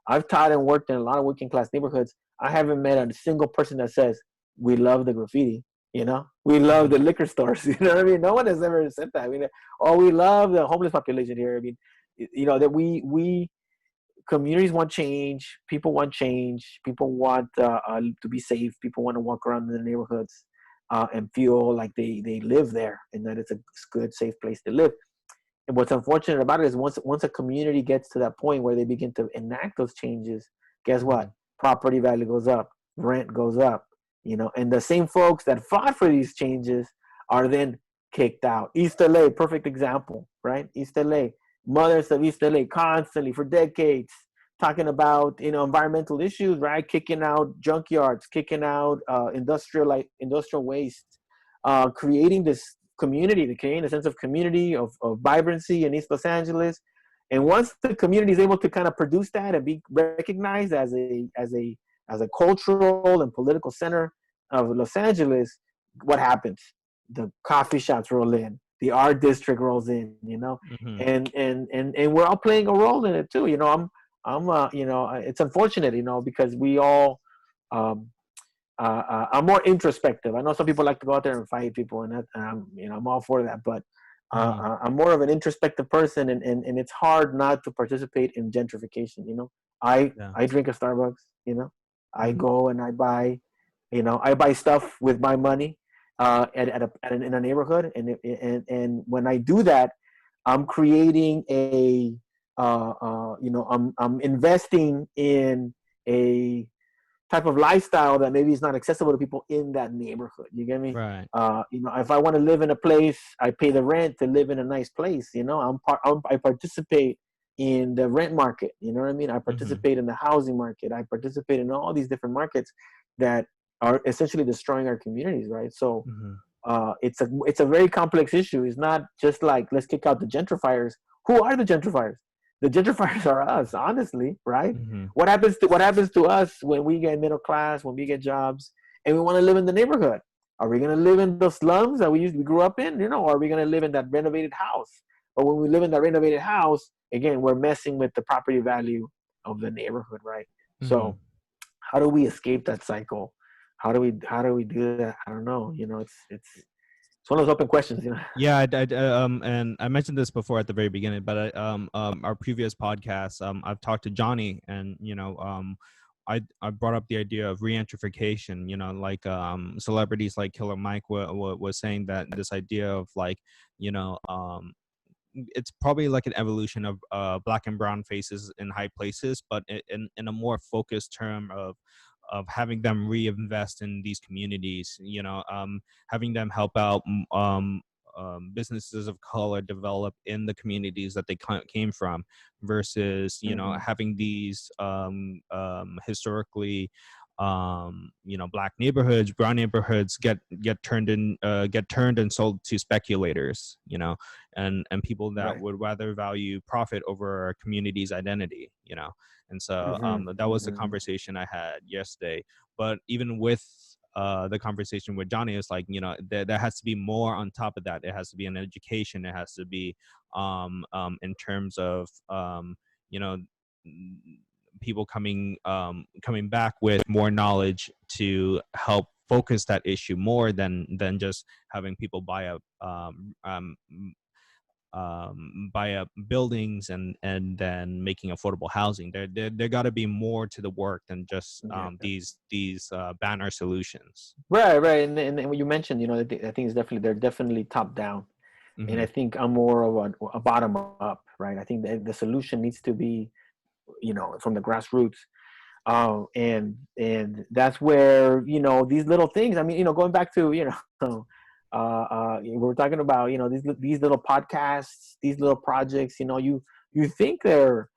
I've taught and worked in a lot of working class neighborhoods. I haven't met a single person that says we love the graffiti. We love Hmm. the liquor stores. You know what I mean? No one has ever said that. I mean, oh, we love the homeless population here. I mean, that we communities want change. People want change. People want to be safe. People want to walk around in the neighborhoods and feel like they live there and that it's a good, safe place to live. And what's unfortunate about it is once a community gets to that point where they begin to enact those changes, guess Hmm. what? Property value goes up, rent goes up, and the same folks that fought for these changes are then kicked out. East LA, perfect example, right? East LA, mothers of East LA constantly for decades talking about environmental issues, right? Kicking out junkyards, kicking out industrial waste, creating this community, to create a sense of community, of vibrancy in East Los Angeles. And once the community is able to kind of produce that and be recognized as a cultural and political center of Los Angeles, what happens? The coffee shops roll in, the art district rolls in, Hmm. and we're all playing a role in it too. it's unfortunate, because we all, um, I'm more introspective. I know some people like to go out there and fight people, and that, I'm all for that. But Hmm. I'm more of an introspective person, and it's hard not to participate in gentrification. Yeah. I drink a Starbucks. I Hmm. go and I buy stuff with my money, in a neighborhood, and when I do that, I'm creating I'm investing in a type of lifestyle that maybe is not accessible to people in that neighborhood. You get me? Right. If I want to live in a place, I pay the rent to live in a nice place. I participate in the rent market. You know what I mean? I Hmm. participate in the housing market. I participate in all these different markets that are essentially destroying our communities, right? So Hmm. it's a very complex issue. It's not just like, let's kick out the gentrifiers. Who are the gentrifiers? The gentrifiers are us, honestly, right? Hmm. What happens to us when we get middle class, when we get jobs, and we want to live in the neighborhood? Are we going to live in the slums that we grew up in? Or are we going to live in that renovated house? But when we live in that renovated house, again, we're messing with the property value of the neighborhood, right? Hmm. So how do we escape that cycle? How do we do that? I don't know. It's one of those open questions. Yeah, and I mentioned this before at the very beginning, but our previous podcast, I've talked to Johnny, and I brought up the idea of regentrification. Like celebrities like Killer Mike was saying that this idea of like, you know, it's probably like an evolution of black and brown faces in high places, but in a more focused term of having them reinvest in these communities, having them help out businesses of color develop in the communities that they came from, versus Mm-hmm. having these historically black neighborhoods, brown neighborhoods get turned and sold to speculators, and people that Right. would rather value profit over our community's identity. And so Mm-hmm. that was the Mm-hmm. conversation I had yesterday. But even with the conversation with Johnny, it's like, there has to be more on top of that. It has to be an education. It has to be in terms of you know people coming back with more knowledge to help focus that issue more than just having people buy up buildings and then making affordable housing. There got to be more to the work than just Yeah. these banner solutions. Right. Right. And what you mentioned, I think they're definitely top down, and Hmm. I think I'm more of a bottom up, right? I think the solution needs to be, from the grassroots. And that's where, these little things. I mean, going back to, we're talking about, these little podcasts, these little projects. You think they're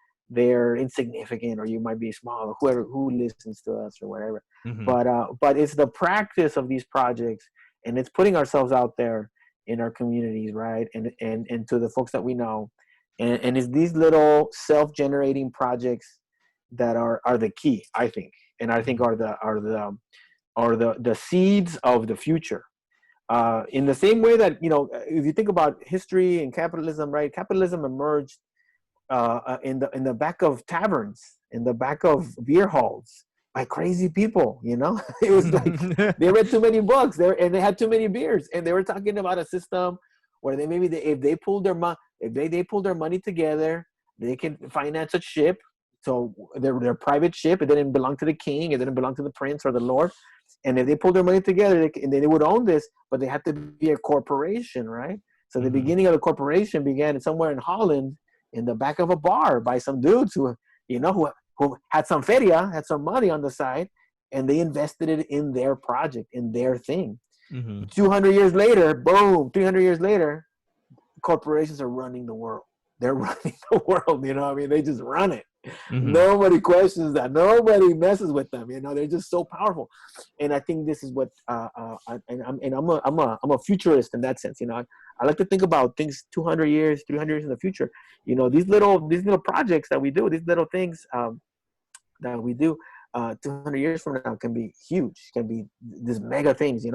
insignificant, or you might be small, whoever who listens to us or whatever. Hmm. But it's the practice of these projects, and it's putting ourselves out there in our communities, right? And to the folks that we know, and it's these little self-generating projects that are the key, I think, and I think Hmm. are the seeds of the future. In the same way that, if you think about history and capitalism, right? Capitalism emerged in the back of taverns, in the back of beer halls, by crazy people. It was like they read too many books there, and they had too many beers, and they were talking about a system where if they pulled they pulled their money together, they can finance a ship. So their private ship, it didn't belong to the king, it didn't belong to the prince or the lord. And if they pulled their money together, and they would own this, but they had to be a corporation, right? So the Hmm. beginning of the corporation began somewhere in Holland, in the back of a bar, by some dudes who had some feria, had some money on the side, and they invested it in their project, in their thing. Hmm. 200 years later, boom, 300 years later, corporations are running the world. They're running the world. I mean, they just run it. Hmm. Nobody questions that. Nobody messes with them. They're just so powerful. And I think this is what. I'm a futurist in that sense. I like to think about things 200 years, 300 years in the future. These little projects that we do, these little things that we do. 200 years from now can be huge. Can be these mega things. And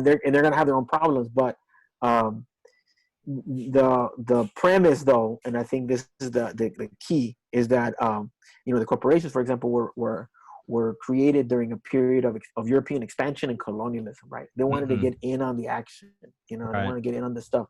they're gonna have their own problems, but. Um, the premise, though, and I think this is the key, is that the corporations, for example, were created during a period of European expansion and colonialism, right? They wanted to Mm-hmm. get in on the action, they Right. want to get in on the stuff.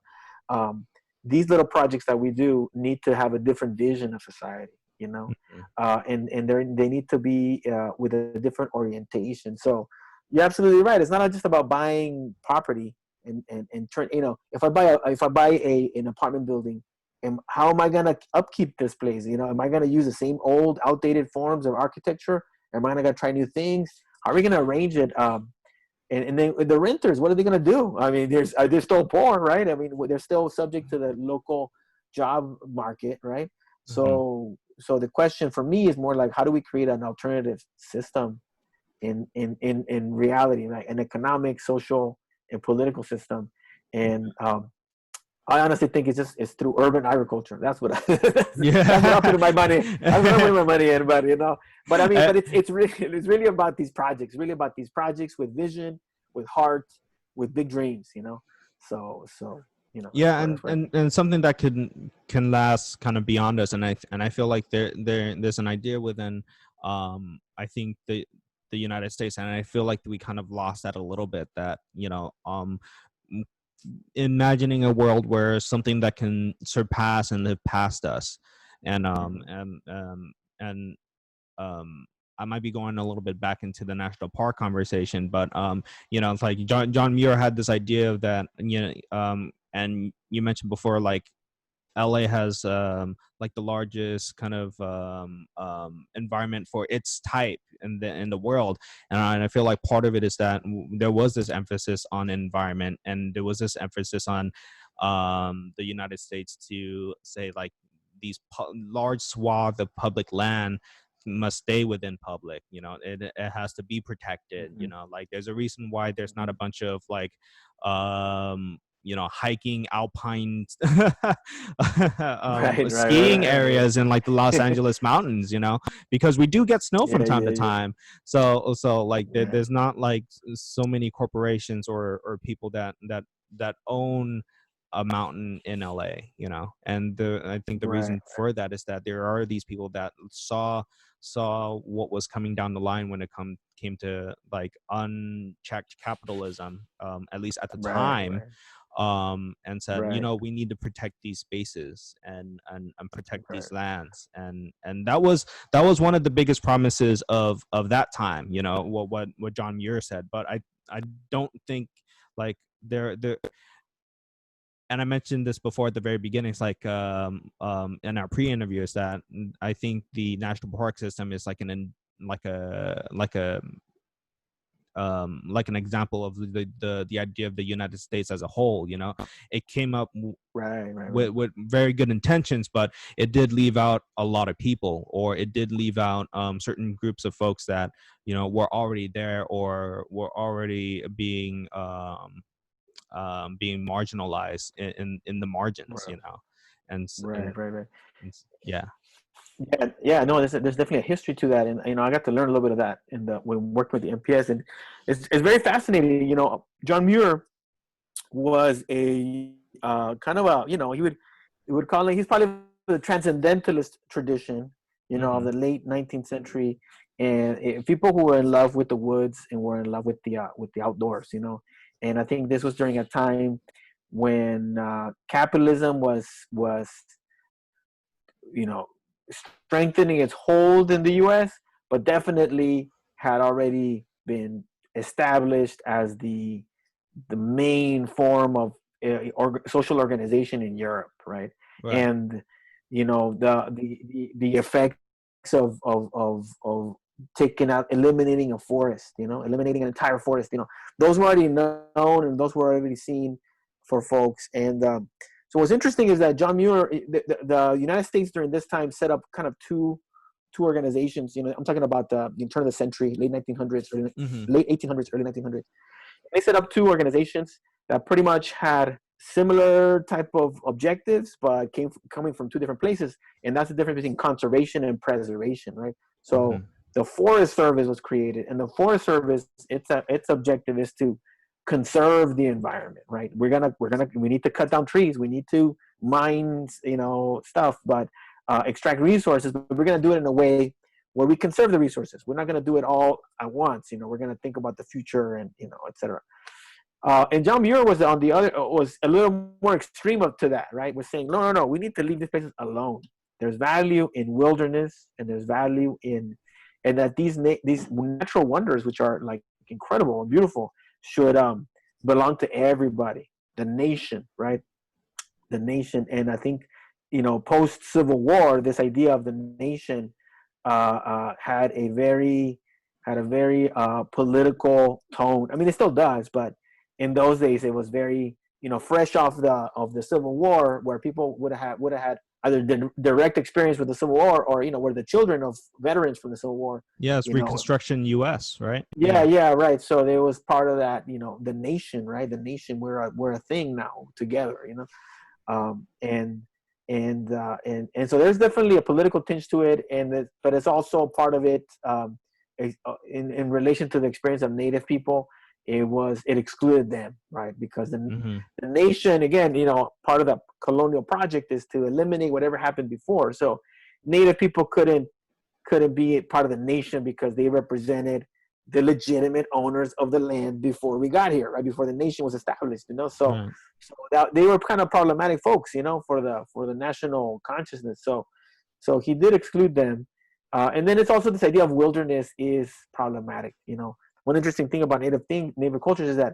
These little projects that we do need to have a different vision of society, Mm-hmm. and they need to be with a different orientation. So you're absolutely right. It's not just about buying property and turn. If I buy an apartment building, how am I gonna upkeep this place? Am I gonna use the same old, outdated forms of architecture? Am I gonna try new things? How are we gonna arrange it? And then the renters, what are they gonna do? I mean, they're still poor, right? I mean, they're still subject to the local job market, right? Mm-hmm. So the question for me is more like, how do we create an alternative system in reality, right? An economic, social, and political system. And I honestly think it's through urban agriculture. That's what that's what I'm putting my money. That's what I'm putting my money in. But I mean, Uh, but it's really about these projects. Really about these projects with vision, with heart, with big dreams. So yeah, that's where I think. and something that can last kind of beyond us, and I feel like there's an idea within I think the United States, and I feel like we kind of lost that a little bit, that m- imagining a world where something that can surpass and live past us, and Mhm. um I might be going a little bit back into the national park conversation, but it's like John Muir had this idea of that, and you mentioned before, like LA has like the largest kind of environment for its type in the world, and I feel like part of it is that there was this emphasis on environment, and there was this emphasis on the United States to say, like, these large swath of public land must stay within public. It has to be protected. Mhm. Like, there's a reason why there's not a Mhm. bunch of like hiking alpine Right, right, right, skiing right, areas in like the Los right. Angeles mountains, because we do get snow from Yeah, time yeah, to yeah. time. So like Yeah. there's not like so many corporations or people that own a mountain in LA, and I think the Right, reason for that is that there are these people that saw what was coming down the line when it came to like unchecked capitalism, at least at the right, time, right, and said, right, we need to protect these spaces and protect these right. lands, and that was one of the biggest promises of that time, what John Muir said. But I don't think, like, there and I mentioned this before at the very beginning. It's like in our pre-interview, is that I think the national park system is like like an example of the idea of the United States as a whole. It came up Right, right, right. with very good intentions, but it did leave out a lot of people, or it did leave out certain groups of folks that were already there or were already being marginalized in the margins, Right, and s- right, and, right, right. yeah. Yeah, yeah. No, there's definitely a history to that, and I got to learn a little bit of that when working with the MPS, and it's very fascinating. John Muir was a kind of a he would call it, he's probably the transcendentalist tradition, of Hmm. the late 19th century, and people who were in love with the woods and were in love with the outdoors, and I think this was during a time when capitalism was you know strengthening its hold in the U.S., but definitely had already been established as the main form of social organization in Europe, right? Right. And the effects of taking out, eliminating a forest, eliminating an entire forest, those were already known and those were already seen for folks. And so what's interesting is that John Muir, the United States during this time set up kind of two organizations. I'm talking about the turn of the century, late 1900s, Hmm. late 1800s, early 1900s. They set up two organizations that pretty much had similar type of objectives, but coming from two different places. And that's the difference between conservation and preservation, right? So Hmm. the Forest Service was created, and the Forest Service, its objective is to conserve the environment, right? We need to cut down trees, we need to mine, stuff, but extract resources, but we're going to do it in a way where we conserve the resources. We're not going to do it all at once. We're going to think about the future and, et cetera. And John Muir was on the other, was a little more extreme up to that, right? We're saying, no, we need to leave these places alone. There's value in wilderness, and there's value in, and that these natural wonders, which are like incredible and beautiful, should belong to everybody, the nation, right? The nation. And I think, post Civil War, this idea of the nation had a very political tone. I mean, it still does, but in those days, it was very, fresh off the Civil War, where people would have had either direct experience with the Civil War, or were the children of veterans from the Civil War. Yeah, it's Reconstruction U.S., right? Yeah, right. So there was part of that, the nation, right? The nation, we're a thing now together, and so there's definitely a political tinge to it, but it's also part of it in relation to the experience of Native people. It excluded them, right? Because the nation, again, part of the colonial project is to eliminate whatever happened before. So Native people couldn't be part of the nation because they represented the legitimate owners of the land before we got here, right? Before the nation was established, So that they were kind of problematic folks, for the national consciousness. So he did exclude them, and then it's also this idea of wilderness is problematic. One interesting thing about native cultures is that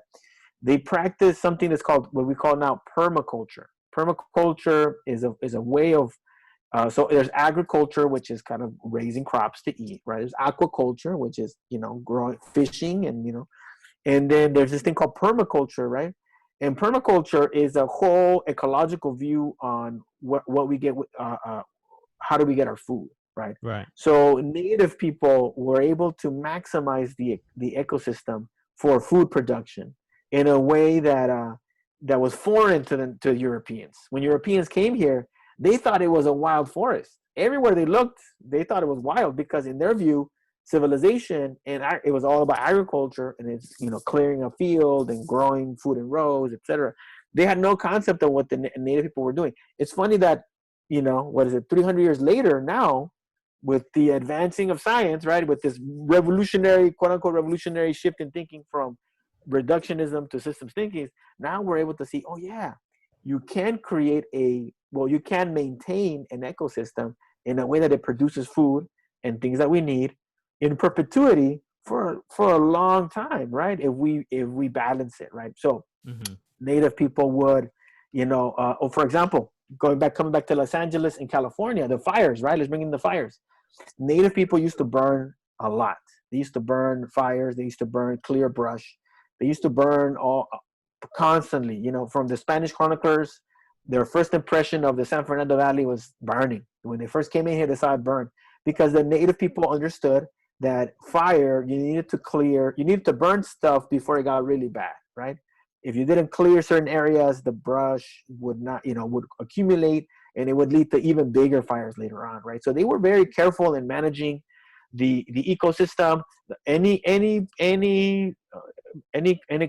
they practice something that's called, what we call now, permaculture. Permaculture is a way of so there's agriculture, which is kind of raising crops to eat, right? There's aquaculture, which is growing, fishing, and then there's this thing called permaculture, right? And permaculture is a whole ecological view on what we get, how do we get our food, right? Right. So Native people were able to maximize the ecosystem for food production in a way that was foreign to Europeans. When Europeans came here, they thought it was a wild forest. Everywhere they looked, they thought it was wild, because in their view, civilization and it was all about agriculture, and it's clearing a field and growing food in rows, etc. They had no concept of what the Native people were doing. It's funny that 300 years later now, with the advancing of science, right, with this revolutionary, quote unquote, revolutionary shift in thinking from reductionism to systems thinking, now we're able to see, oh yeah, you can you can maintain an ecosystem in a way that it produces food and things that we need in perpetuity for a long time, right? If we balance it, right? So Native people would, for example, coming back to Los Angeles in California, the fires, right? Let's bring in the fires. Native people used to burn a lot. They used to burn fires. They used to burn clear brush. They used to burn all constantly. From the Spanish chroniclers, their first impression of the San Fernando Valley was burning. When they first came in here, they saw it burn, because the Native people understood that fire, you needed to burn stuff before it got really bad, right? If you didn't clear certain areas, the brush would accumulate, and it would lead to even bigger fires later on, right? So they were very careful in managing the ecosystem. Any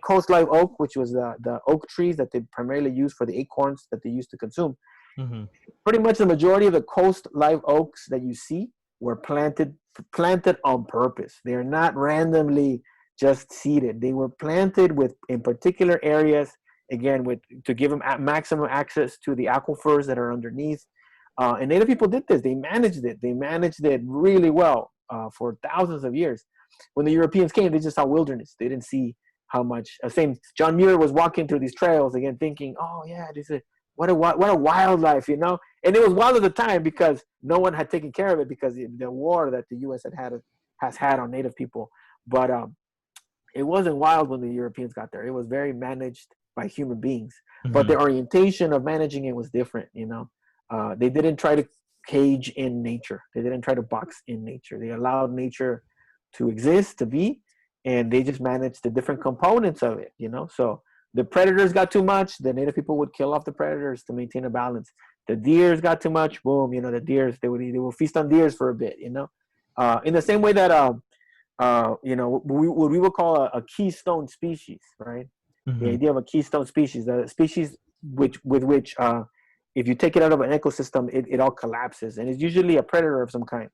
coast live oak, which was the oak trees that they primarily used for the acorns that they used to consume. Pretty much the majority of the coast live oaks that you see were planted on purpose. They're not randomly just seeded. They were planted in particular areas, again, to give them maximum access to the aquifers that are underneath. And Native people did this. They managed it. They managed it really well for thousands of years. When the Europeans came, they just saw wilderness. They didn't see how much. Same. John Muir was walking through these trails again, thinking, "Oh yeah, what a wildlife," And it was wild at the time because no one had taken care of it, because the war that the U.S. has had on Native people. But it wasn't wild when the Europeans got there. It was very managed by human beings. But the orientation of managing it was different. They didn't try to cage in nature. They didn't try to box in nature. They allowed nature to exist, to be, and they just managed the different components of it. So the predators got too much, the Native people would kill off the predators to maintain a balance. The deers got too much, boom, the deers, they would feast on deers for a bit, in the same way that what we would call a keystone species, right? The idea of a keystone species, the species with which if you take it out of an ecosystem, it all collapses, and it's usually a predator of some kind.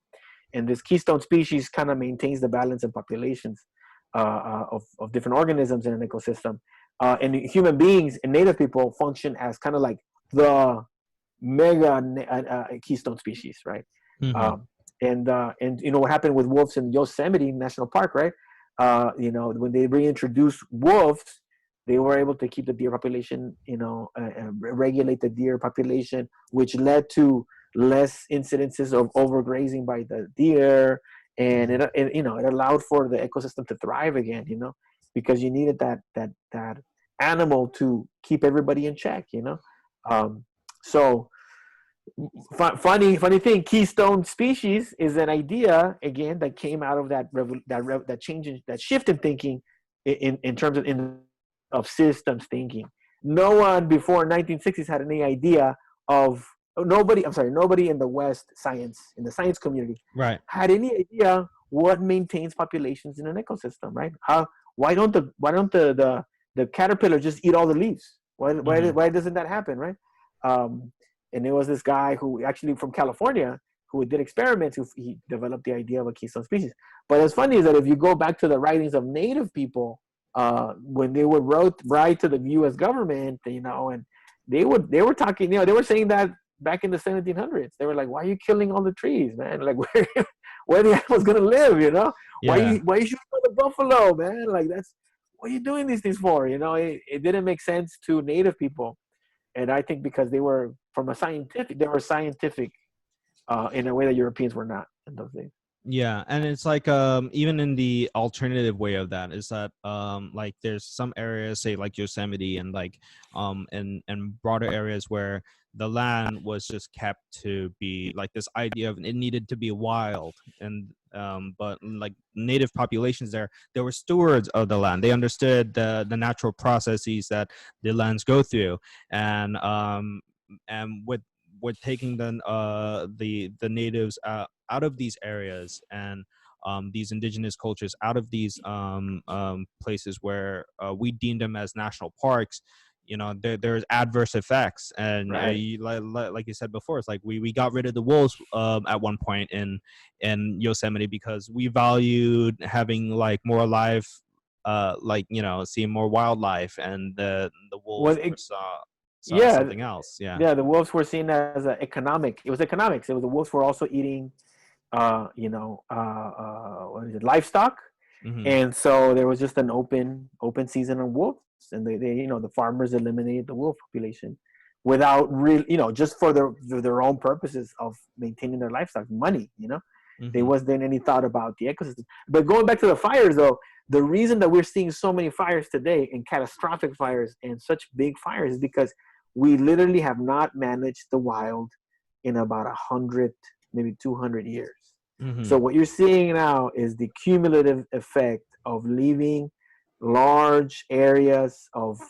And this keystone species kind of maintains the balance of populations of different organisms in an ecosystem. And human beings and native people function as kind of like the mega keystone species, right? Mm-hmm. And you know what happened with wolves in Yosemite National Park, right? You know, when they reintroduced wolves, they were able to keep the deer population, you know, regulate the deer population, which led to less incidences of overgrazing by the deer, and it you know, it allowed for the ecosystem to thrive again, you know, because you needed that animal to keep everybody in check, you know. So funny thing, keystone species is an idea again that came out of that change in, that shift in thinking in terms of systems thinking. No one before 1960s had any idea of nobody in the West science, in the science community, Right. had any idea what maintains populations in an ecosystem, right? How why don't the caterpillar just eat all the leaves? Mm-hmm. Why doesn't that happen, right? Um, and there was this guy who actually from California who did experiments who he developed the idea of a keystone species. But what's funny is that if you go back to the writings of native people, when they would write to the U.S. government, you know, and they were talking, you know, they were saying that back in the 1700s, they were like, "Why are you killing all the trees, man? Like, where the animals gonna live? You know, Yeah. why you shooting all the buffalo, man? Like, that's what are you doing these things for? You know, it didn't make sense to native people, and I think because they were scientific in a way that Europeans were not in those days. Yeah, and it's like even in the alternative way of that is that like there's some areas, say like Yosemite and like and broader areas where the land was just kept to be like this idea of it needed to be wild, and but like native populations there, they were stewards of the land. They understood the natural processes that the lands go through, and with taking the natives out of these areas, and these indigenous cultures out of these places where we deem them as national parks, you know, there's adverse effects. And Right. like you said before, it's like we got rid of the wolves at one point in Yosemite because we valued having like more life, like, you know, seeing more wildlife, and the Well, wolves saw yeah, something else. Yeah. yeah. The wolves were seen as economic. It was economics. It was the wolves were also eating, what is it, livestock, Hmm. and so there was just an open season on wolves, and they you know, the farmers eliminated the wolf population without real, you know, just for their own purposes of maintaining their livestock, money, you know. There Hmm. wasn't any thought about the ecosystem. But going back to the fires, though, the reason that we're seeing so many fires today and catastrophic fires and such big fires is because we literally have not managed the wild in about 100, maybe 200 years. Hmm. So what you're seeing now is the cumulative effect of leaving large areas of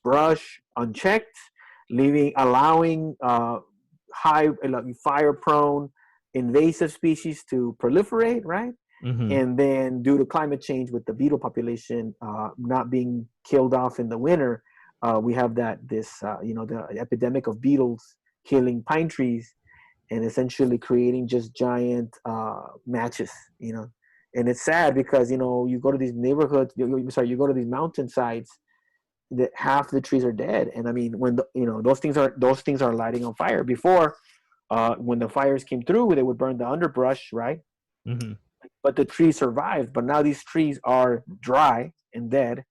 brush unchecked, allowing high, fire prone invasive species to proliferate, right? Hmm. And then due to climate change with the beetle population not being killed off in the winter, we have the epidemic of beetles killing pine trees and essentially creating just giant matches, you know. And it's sad because, you know, you go to these neighborhoods, you go to these mountainsides that half the trees are dead. And I mean, when those things are lighting on fire. Before, when the fires came through, they would burn the underbrush, right? Hmm. But the trees survived. But now these trees are dry and dead.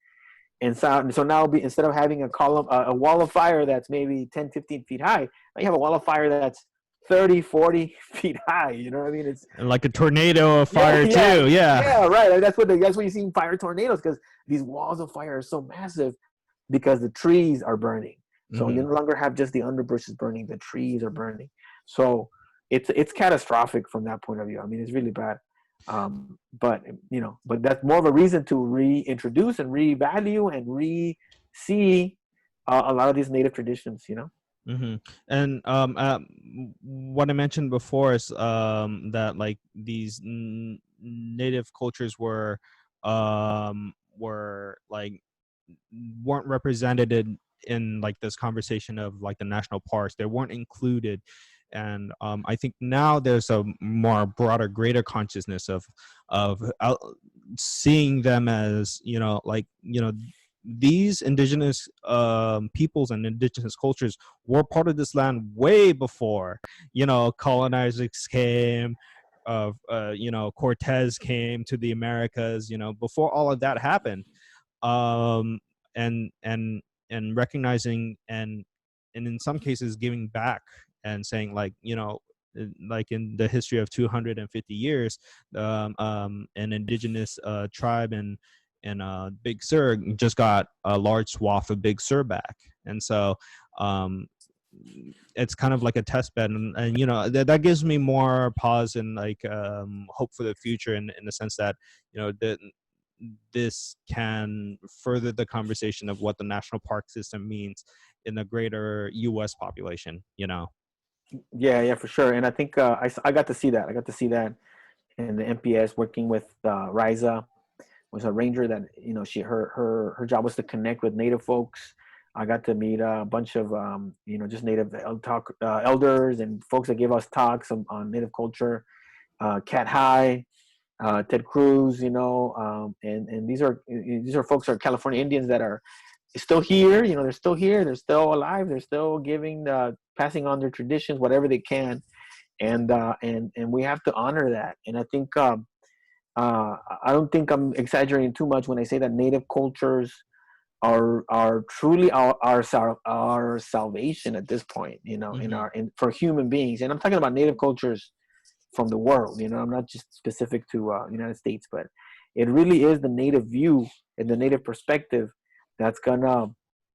And so now, instead of having a wall of fire that's maybe 10, 15 feet high, now you have a wall of fire that's 30, 40 feet high. You know what I mean? It's And like a tornado of yeah, fire yeah, too. Yeah. yeah, right. Like, that's what you see in fire tornadoes, because these walls of fire are so massive because the trees are burning. So you Hmm. no longer have just the underbrush burning; the trees are burning. So it's catastrophic from that point of view. I mean, it's really bad. But but that's more of a reason to reintroduce and revalue and re-see a lot of these native traditions. You know. Hmm. And what I mentioned before is that like these native cultures were like weren't represented in like this conversation of like the national parks. They weren't included. And I think now there's a more broader, greater consciousness of seeing them as, like, these indigenous peoples and indigenous cultures were part of this land way before, colonizers came, Cortez came to the Americas, before all of that happened. um and and and recognizing and in some cases giving back and saying, like, like in the history of 250 years, an indigenous tribe in Big Sur just got a large swath of Big Sur back. And so um it's kind of like a test bed, and that gives me more pause and like hope for the future, in the sense that that this can further the conversation of what the national park system means in the greater US population. Yeah, for sure. And I think I got to see that. I got to see that in the MPS, working with Riza, was a ranger that, her job was to connect with Native folks. I got to meet a bunch of just Native elders and folks that give us talks on Native culture. Cat High, Ted Cruz, and these are folks, are California Indians that are still here. They're still here. They're still alive. They're still passing on their traditions, whatever they can, and we have to honor that. And I think I don't think I'm exaggerating too much when I say that Native cultures are truly our salvation at this point. For human beings, and I'm talking about Native cultures from the world. I'm not just specific to United States, but it really is the Native view and the Native perspective that's gonna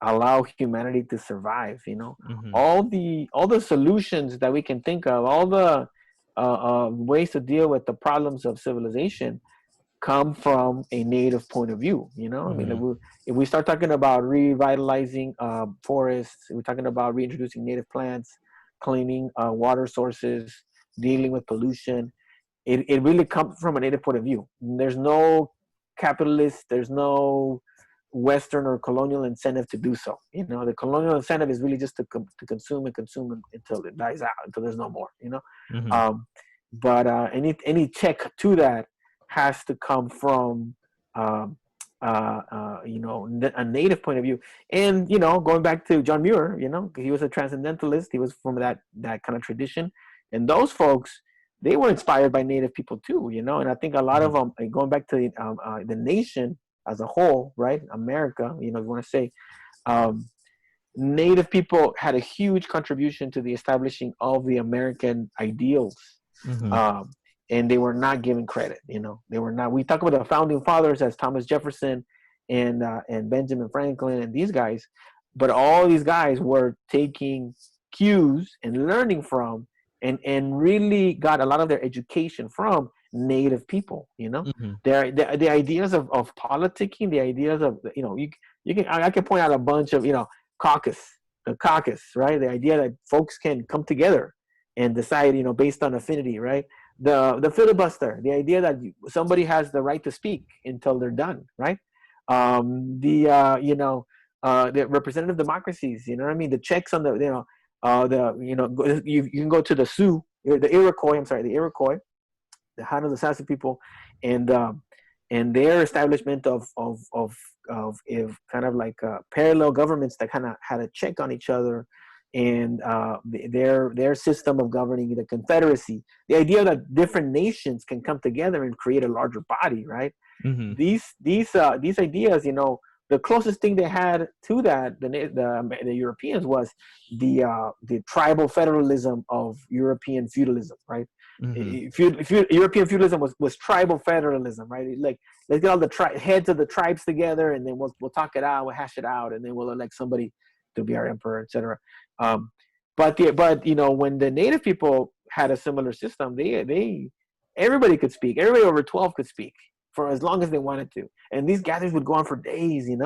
allow humanity to survive. Mm-hmm. All the solutions that we can think of, all the ways to deal with the problems of civilization come from a Native point of view. I mean, if we start talking about revitalizing forests, we're talking about reintroducing native plants, cleaning water sources, dealing with pollution. It really comes from a Native point of view. There's no capitalist, there's no Western or colonial incentive to do so. The colonial incentive is really just to consume and consume until it dies out, until there's no more. Mm-hmm. But any check to that has to come from a Native point of view. And going back to John Muir, he was a transcendentalist. He was from that kind of tradition, and those folks, they were inspired by Native people too. And I think a lot of them, going back to the nation as a whole, right? America, if you want to say, Native people had a huge contribution to the establishing of the American ideals. Mm-hmm. And they were not given credit. They were not. We talk about the founding fathers as Thomas Jefferson and Benjamin Franklin and these guys, but all these guys were taking cues and learning from and really got a lot of their education from Native people. Mm-hmm. The ideas of politicking, the ideas of you can I can point out a bunch of the caucus, right? The idea that folks can come together and decide based on affinity, right? The filibuster, the idea that somebody has the right to speak until they're done, right? The representative democracies, what I mean? The checks on you can go to the Sioux, the Iroquois, the Haudenosaunee people, and their establishment of kind of like parallel governments that kind of had a check on each other, and their system of governing, the Confederacy, the idea that different nations can come together and create a larger body, right? Mm-hmm. These ideas, the closest thing they had to that, the Europeans, was the tribal federalism of European feudalism, right? Mm-hmm. European feudalism was tribal federalism, right? Like, let's get all the heads of the tribes together, and then we'll talk it out, we'll hash it out, and then we'll elect somebody to be our emperor, etc. But when the Native people had a similar system, everybody could speak. Everybody over 12 could speak for as long as they wanted to, and these gatherings would go on for days, and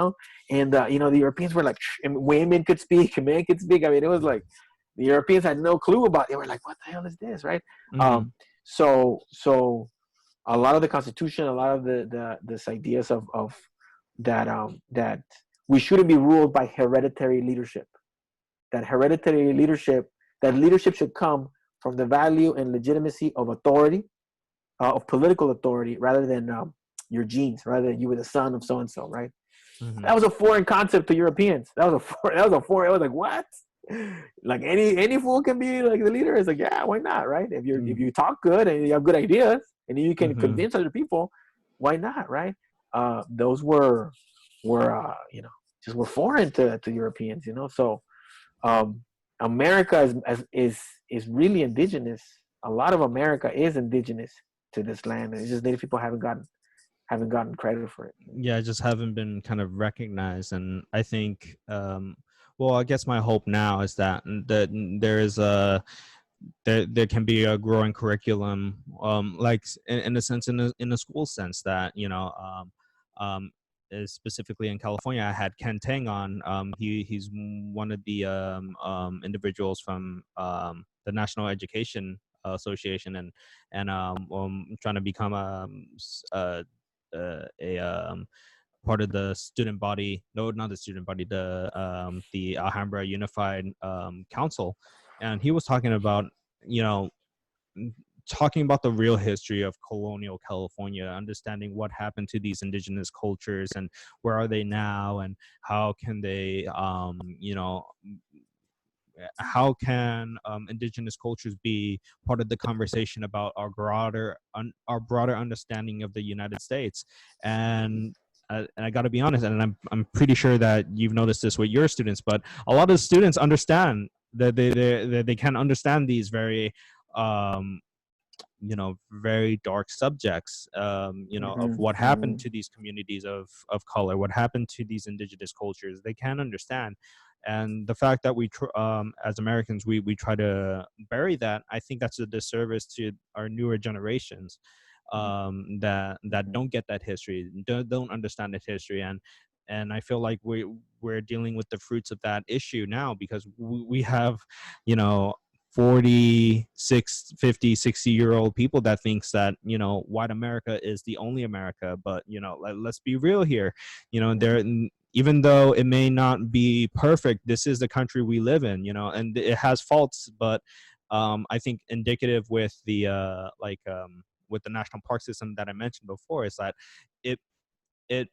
the Europeans were like, women could speak, men could speak. I mean, it was like the Europeans had no clue about it. They were like, what the hell is this, right? Mm-hmm. So a lot of the Constitution, a lot of this ideas of that we shouldn't be ruled by hereditary leadership. That hereditary leadership, that leadership should come from the value and legitimacy of authority, of political authority, rather than your genes, rather than you were the son of so and so, right? Mm-hmm. That was a foreign concept to Europeans. That was a foreign. I was like, what? Like any fool can be like the leader. It's like, yeah, why not, right? If you talk good and you have good ideas and you can Mm-hmm. convince other people, why not, right? Those were just were foreign to Europeans, So um, America is really indigenous. A lot of America is indigenous to this land, and it's just Native people haven't gotten credit for it. Yeah, I just haven't been kind of recognized, and I think well, I guess my hope now is that there is a there can be a growing curriculum, like in a sense, in a school sense, that um specifically in California. I had Ken Tang on. He's one of the individuals from the National Education Association, and trying to become a part of the student body. No, not the student body. The Alhambra Unified Council, and he was talking about, you know talking about the real history of colonial California, understanding what happened to these indigenous cultures and where are they now, and how can they, how can indigenous cultures be part of the conversation about our broader understanding of the United States. And I got to be honest, and I'm pretty sure that you've noticed this with your students, but a lot of students understand that they can understand these very um, very dark subjects, of Mm-hmm, what happened mm-hmm, to these communities of color, what happened to these indigenous cultures. They can understand. And the fact that as Americans, we try to bury that, I think that's a disservice to our newer generations, that don't get that history, don't understand that history. And I feel like we're dealing with the fruits of that issue now, because we have, you know 46, 50, 60-year-old people that thinks that, white America is the only America. But, let's be real here. mm-hmm, Even though it may not be perfect, this is the country we live in, and it has faults. But I think indicative with the national park system that I mentioned before, is that it it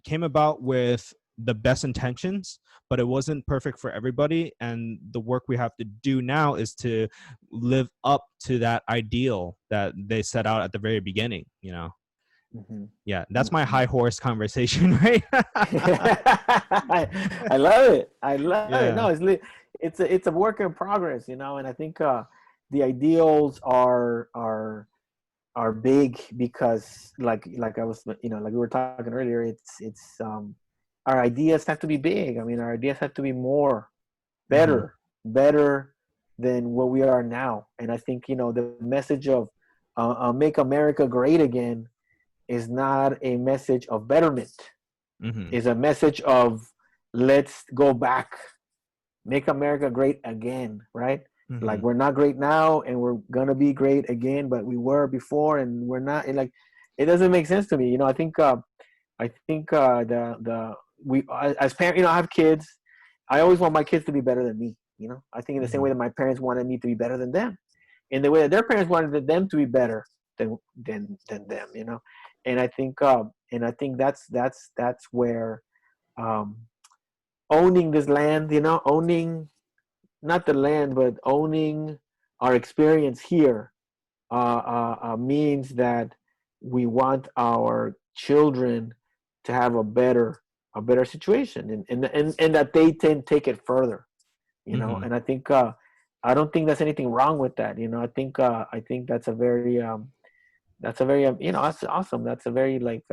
came about with the best intentions, but it wasn't perfect for everybody. And the work we have to do now is to live up to that ideal that they set out at the very beginning. mm-hmm, Yeah, that's my mm-hmm. high horse conversation, right? I love it. I love it. No, Yeah. it's a work in progress, and I think the ideals are big because like I was like we were talking earlier, it's our ideas have to be big. I mean, our ideas have to be more Mm-hmm. better than what we are now. And I think the message of make America great again is not a message of betterment. Mm-hmm. Is a message of let's go back, make America great again, right? Like Mm-hmm. we're not great now and we're gonna be great again, but we were before and we're not. And like it doesn't make sense to me. I think the we as parents, I have kids. I always want my kids to be better than me. I think in the same Mm-hmm. way that my parents wanted me to be better than them, in the way that their parents wanted them to be better than them. And I think that's where um, owning this land, owning not the land, but owning our experience here means that we want our children to have a better situation, and that they can take it further. Mm-hmm. And I don't think there's anything wrong with that. I think that's a very that's awesome. That's a very like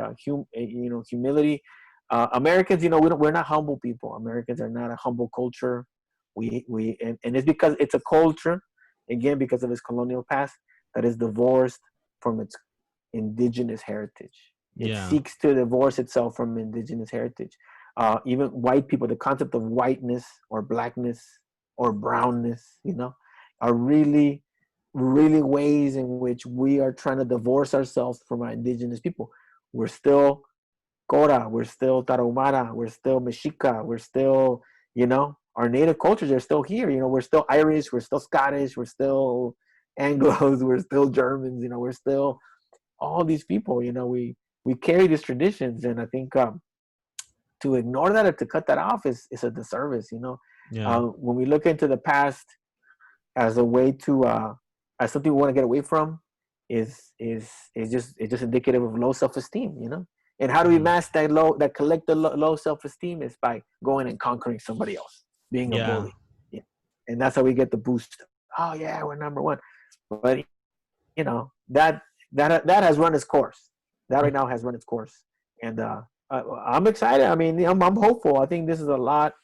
humility. Americans, we're not humble people. Americans are not a humble culture. And it's because it's a culture, again, because of its colonial past, that is divorced from its indigenous heritage. It Yeah. seeks to divorce itself from indigenous heritage. Even white people, the concept of whiteness or blackness or brownness, are really, really ways in which we are trying to divorce ourselves from our indigenous people. We're still Cora, we're still Tarahumara, we're still Mexica, we're still, our native cultures are still here. We're still Irish, we're still Scottish, we're still Anglos, we're still Germans, we're still all these people. We carry these traditions, and I think to ignore that or to cut that off is a disservice. Yeah. When we look into the past as a way to as something we want to get away from, is just indicative of low self-esteem. And how do we Mhm. mask that collective low self-esteem is by going and conquering somebody else, being a Yeah. bully. Yeah. And that's how we get the boost. Oh yeah, we're number one. But that has run its course. That right now has run its course. And I'm excited. I mean, I'm hopeful. I think this is a lot.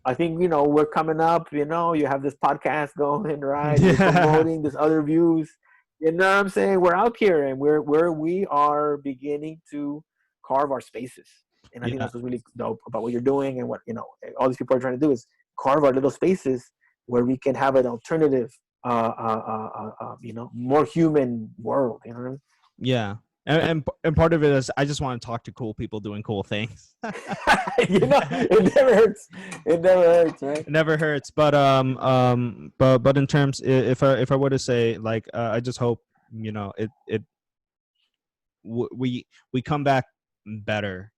I think, we're coming up, you have this podcast going, right? You're Yeah. promoting this other views. You know what I'm saying? We're out here, and we are beginning to carve our spaces. And I think Yeah. that's what's really dope about what you're doing, and what, all these people are trying to do is carve our little spaces where we can have an alternative, more human world. You know what I mean? Yeah. And part of it is I just want to talk to cool people doing cool things. It never hurts. It never hurts, right? It never hurts. But in terms, if I were to say, like, I just hope, we come back better,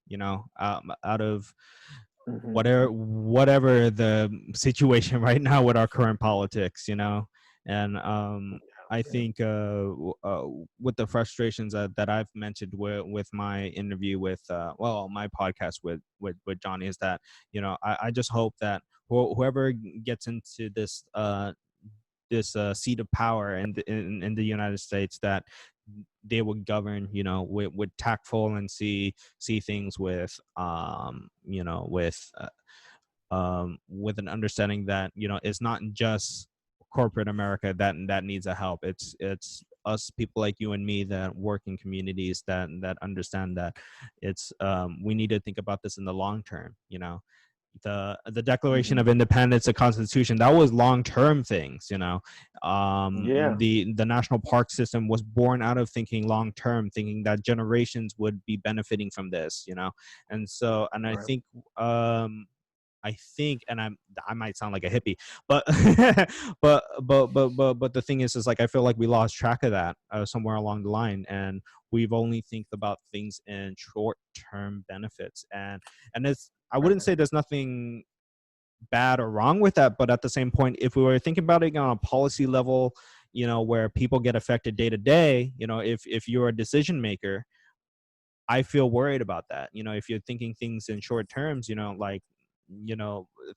out of Mm-hmm. whatever the situation right now with our current politics, and I Yeah. think with the frustrations that I've mentioned with my interview with my podcast with Johnny, is that I just hope that whoever gets into this seat of power in the United States, that they would govern, with tactful, and see things with with an understanding that it's not just corporate America that needs a help. It's us, people like you and me, that work in communities that understand that it's we need to think about this in the long term. The Declaration Mm-hmm. of Independence, the Constitution, that was long-term things. Yeah. The national park system was born out of thinking long-term, thinking that generations would be benefiting from this. And so, and Right. I think, and I might sound like a hippie, but but the thing is like, I feel like we lost track of that somewhere along the line, and we've only think about things in short-term benefits, and it's, I wouldn't Right. say there's nothing bad or wrong with that, but at the same point, if we were thinking about it on a policy level, where people get affected day to day, if you're a decision maker, I feel worried about that. If you're thinking things in short terms, like,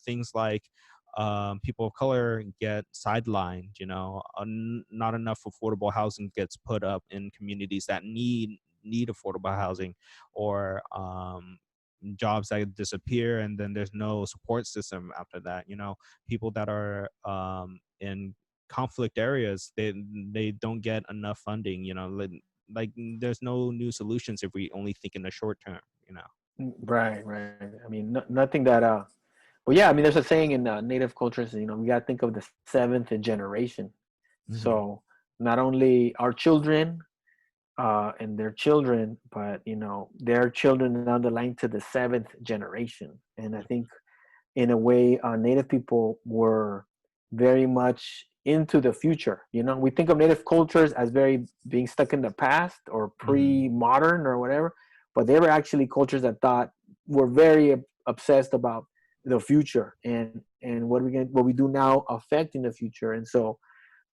things like people of color get sidelined, not enough affordable housing gets put up in communities that need affordable housing, or jobs that disappear, and then there's no support system after that. People that are in conflict areas, they don't get enough funding. Like, there's no new solutions if we only think in the short term. Right. Right. I mean, nothing that. But yeah, I mean, there's a saying in native cultures. We got to think of the seventh generation. Mm-hmm. So not only our children and their children, but their children down the line to the seventh generation. And I think, in a way, native people were very much into the future. We think of native cultures as very being stuck in the past or Mm-hmm. pre-modern or whatever, but they were actually cultures that were very obsessed about the future, and what we do now affecting the future. And so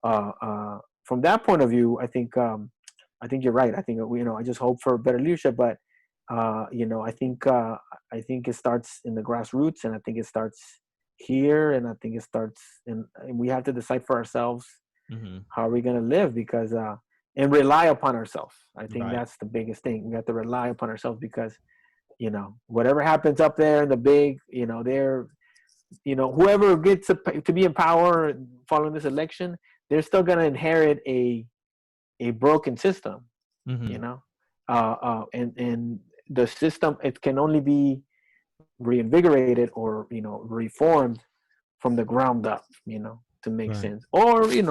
from that point of view, I think you're right. I think I just hope for better leadership, but I think it starts in the grassroots, and I think it starts here, and I think it starts and we have to decide for ourselves Mm-hmm. how are we going to live, because and rely upon ourselves. I think Right. that's the biggest thing. We have to rely upon ourselves, because whatever happens up there in the big, they're whoever gets to be in power following this election, they're still going to inherit a broken system. Mm-hmm. you know and the system, it can only be reinvigorated or reformed from the ground up, to make Right. sense, or we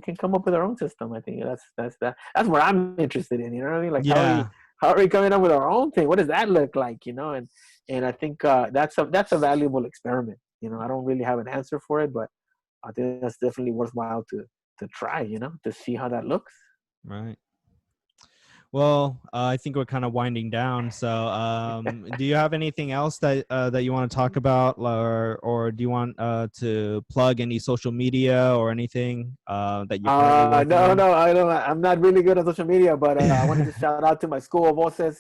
can come up with our own system. I think that's what I'm interested in. You know what I mean? Like, Yeah. how are we coming up with our own thing? What does that look like? And I think that's a valuable experiment. I don't really have an answer for it, but I think that's definitely worthwhile to try. To see how that looks. Right. Well, I think we're kind of winding down. So, do you have anything else that you want to talk about, or do you want to plug any social media or anything that you're currently working No, on? no, I don't. I'm not really good on social media, but I wanted to shout out to my school of voices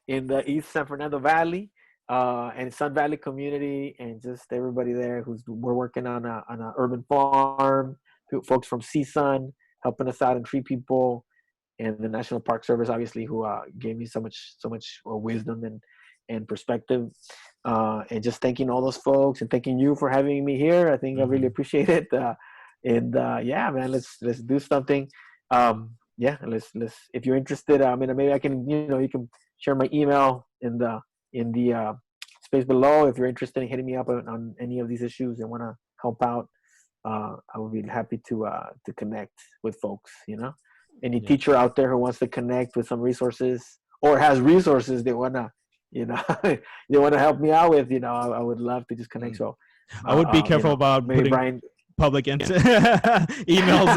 in the East San Fernando Valley and Sun Valley community, and just everybody there we're working on a urban farm. Folks from CSUN helping us out and tree people, and the National Park Service, obviously, who gave me so much wisdom and perspective. And just thanking all those folks and thanking you for having me here. I think I really appreciate it. And yeah, man, let's do something. Yeah, let's if you're interested, maybe I can, you can share my email in the space below if you're interested in hitting me up on any of these issues and want to help out. I would be happy to connect with folks. Any Yeah. teacher out there who wants to connect with some resources or has resources they wanna, they wanna help me out with. I would love to just connect. So I would be careful about maybe putting Bryan. public emails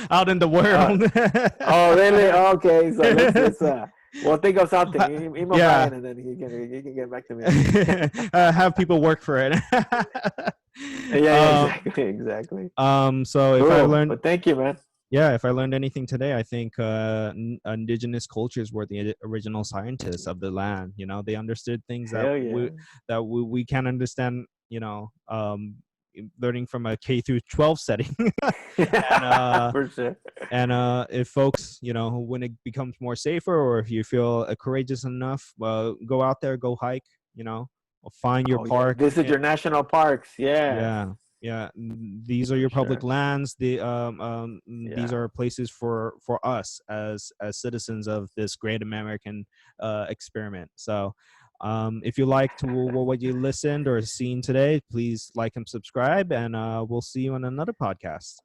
out in the world. Oh, really? Okay, so let's well, think of something. Email Yeah. Bryan, and then he can get back to me. Have people work for it. Yeah, exactly. So if I Cool. learned, But thank you, man. yeah, if I learned anything today, I think indigenous cultures were the original scientists of the land. They understood things that Hell yeah. we can't understand. Learning from a K through 12 setting. and For sure. if folks, when it becomes more safer, or if you feel courageous enough, go out there, go hike, or find your Oh yeah. park. Visit your national parks. Yeah. Yeah, yeah. These are your public Sure. lands. These Yeah. are places for us as citizens of this great American experiment. So, if you liked what you listened or seen today, please like and subscribe, and we'll see you on another podcast.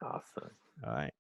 Awesome. All right.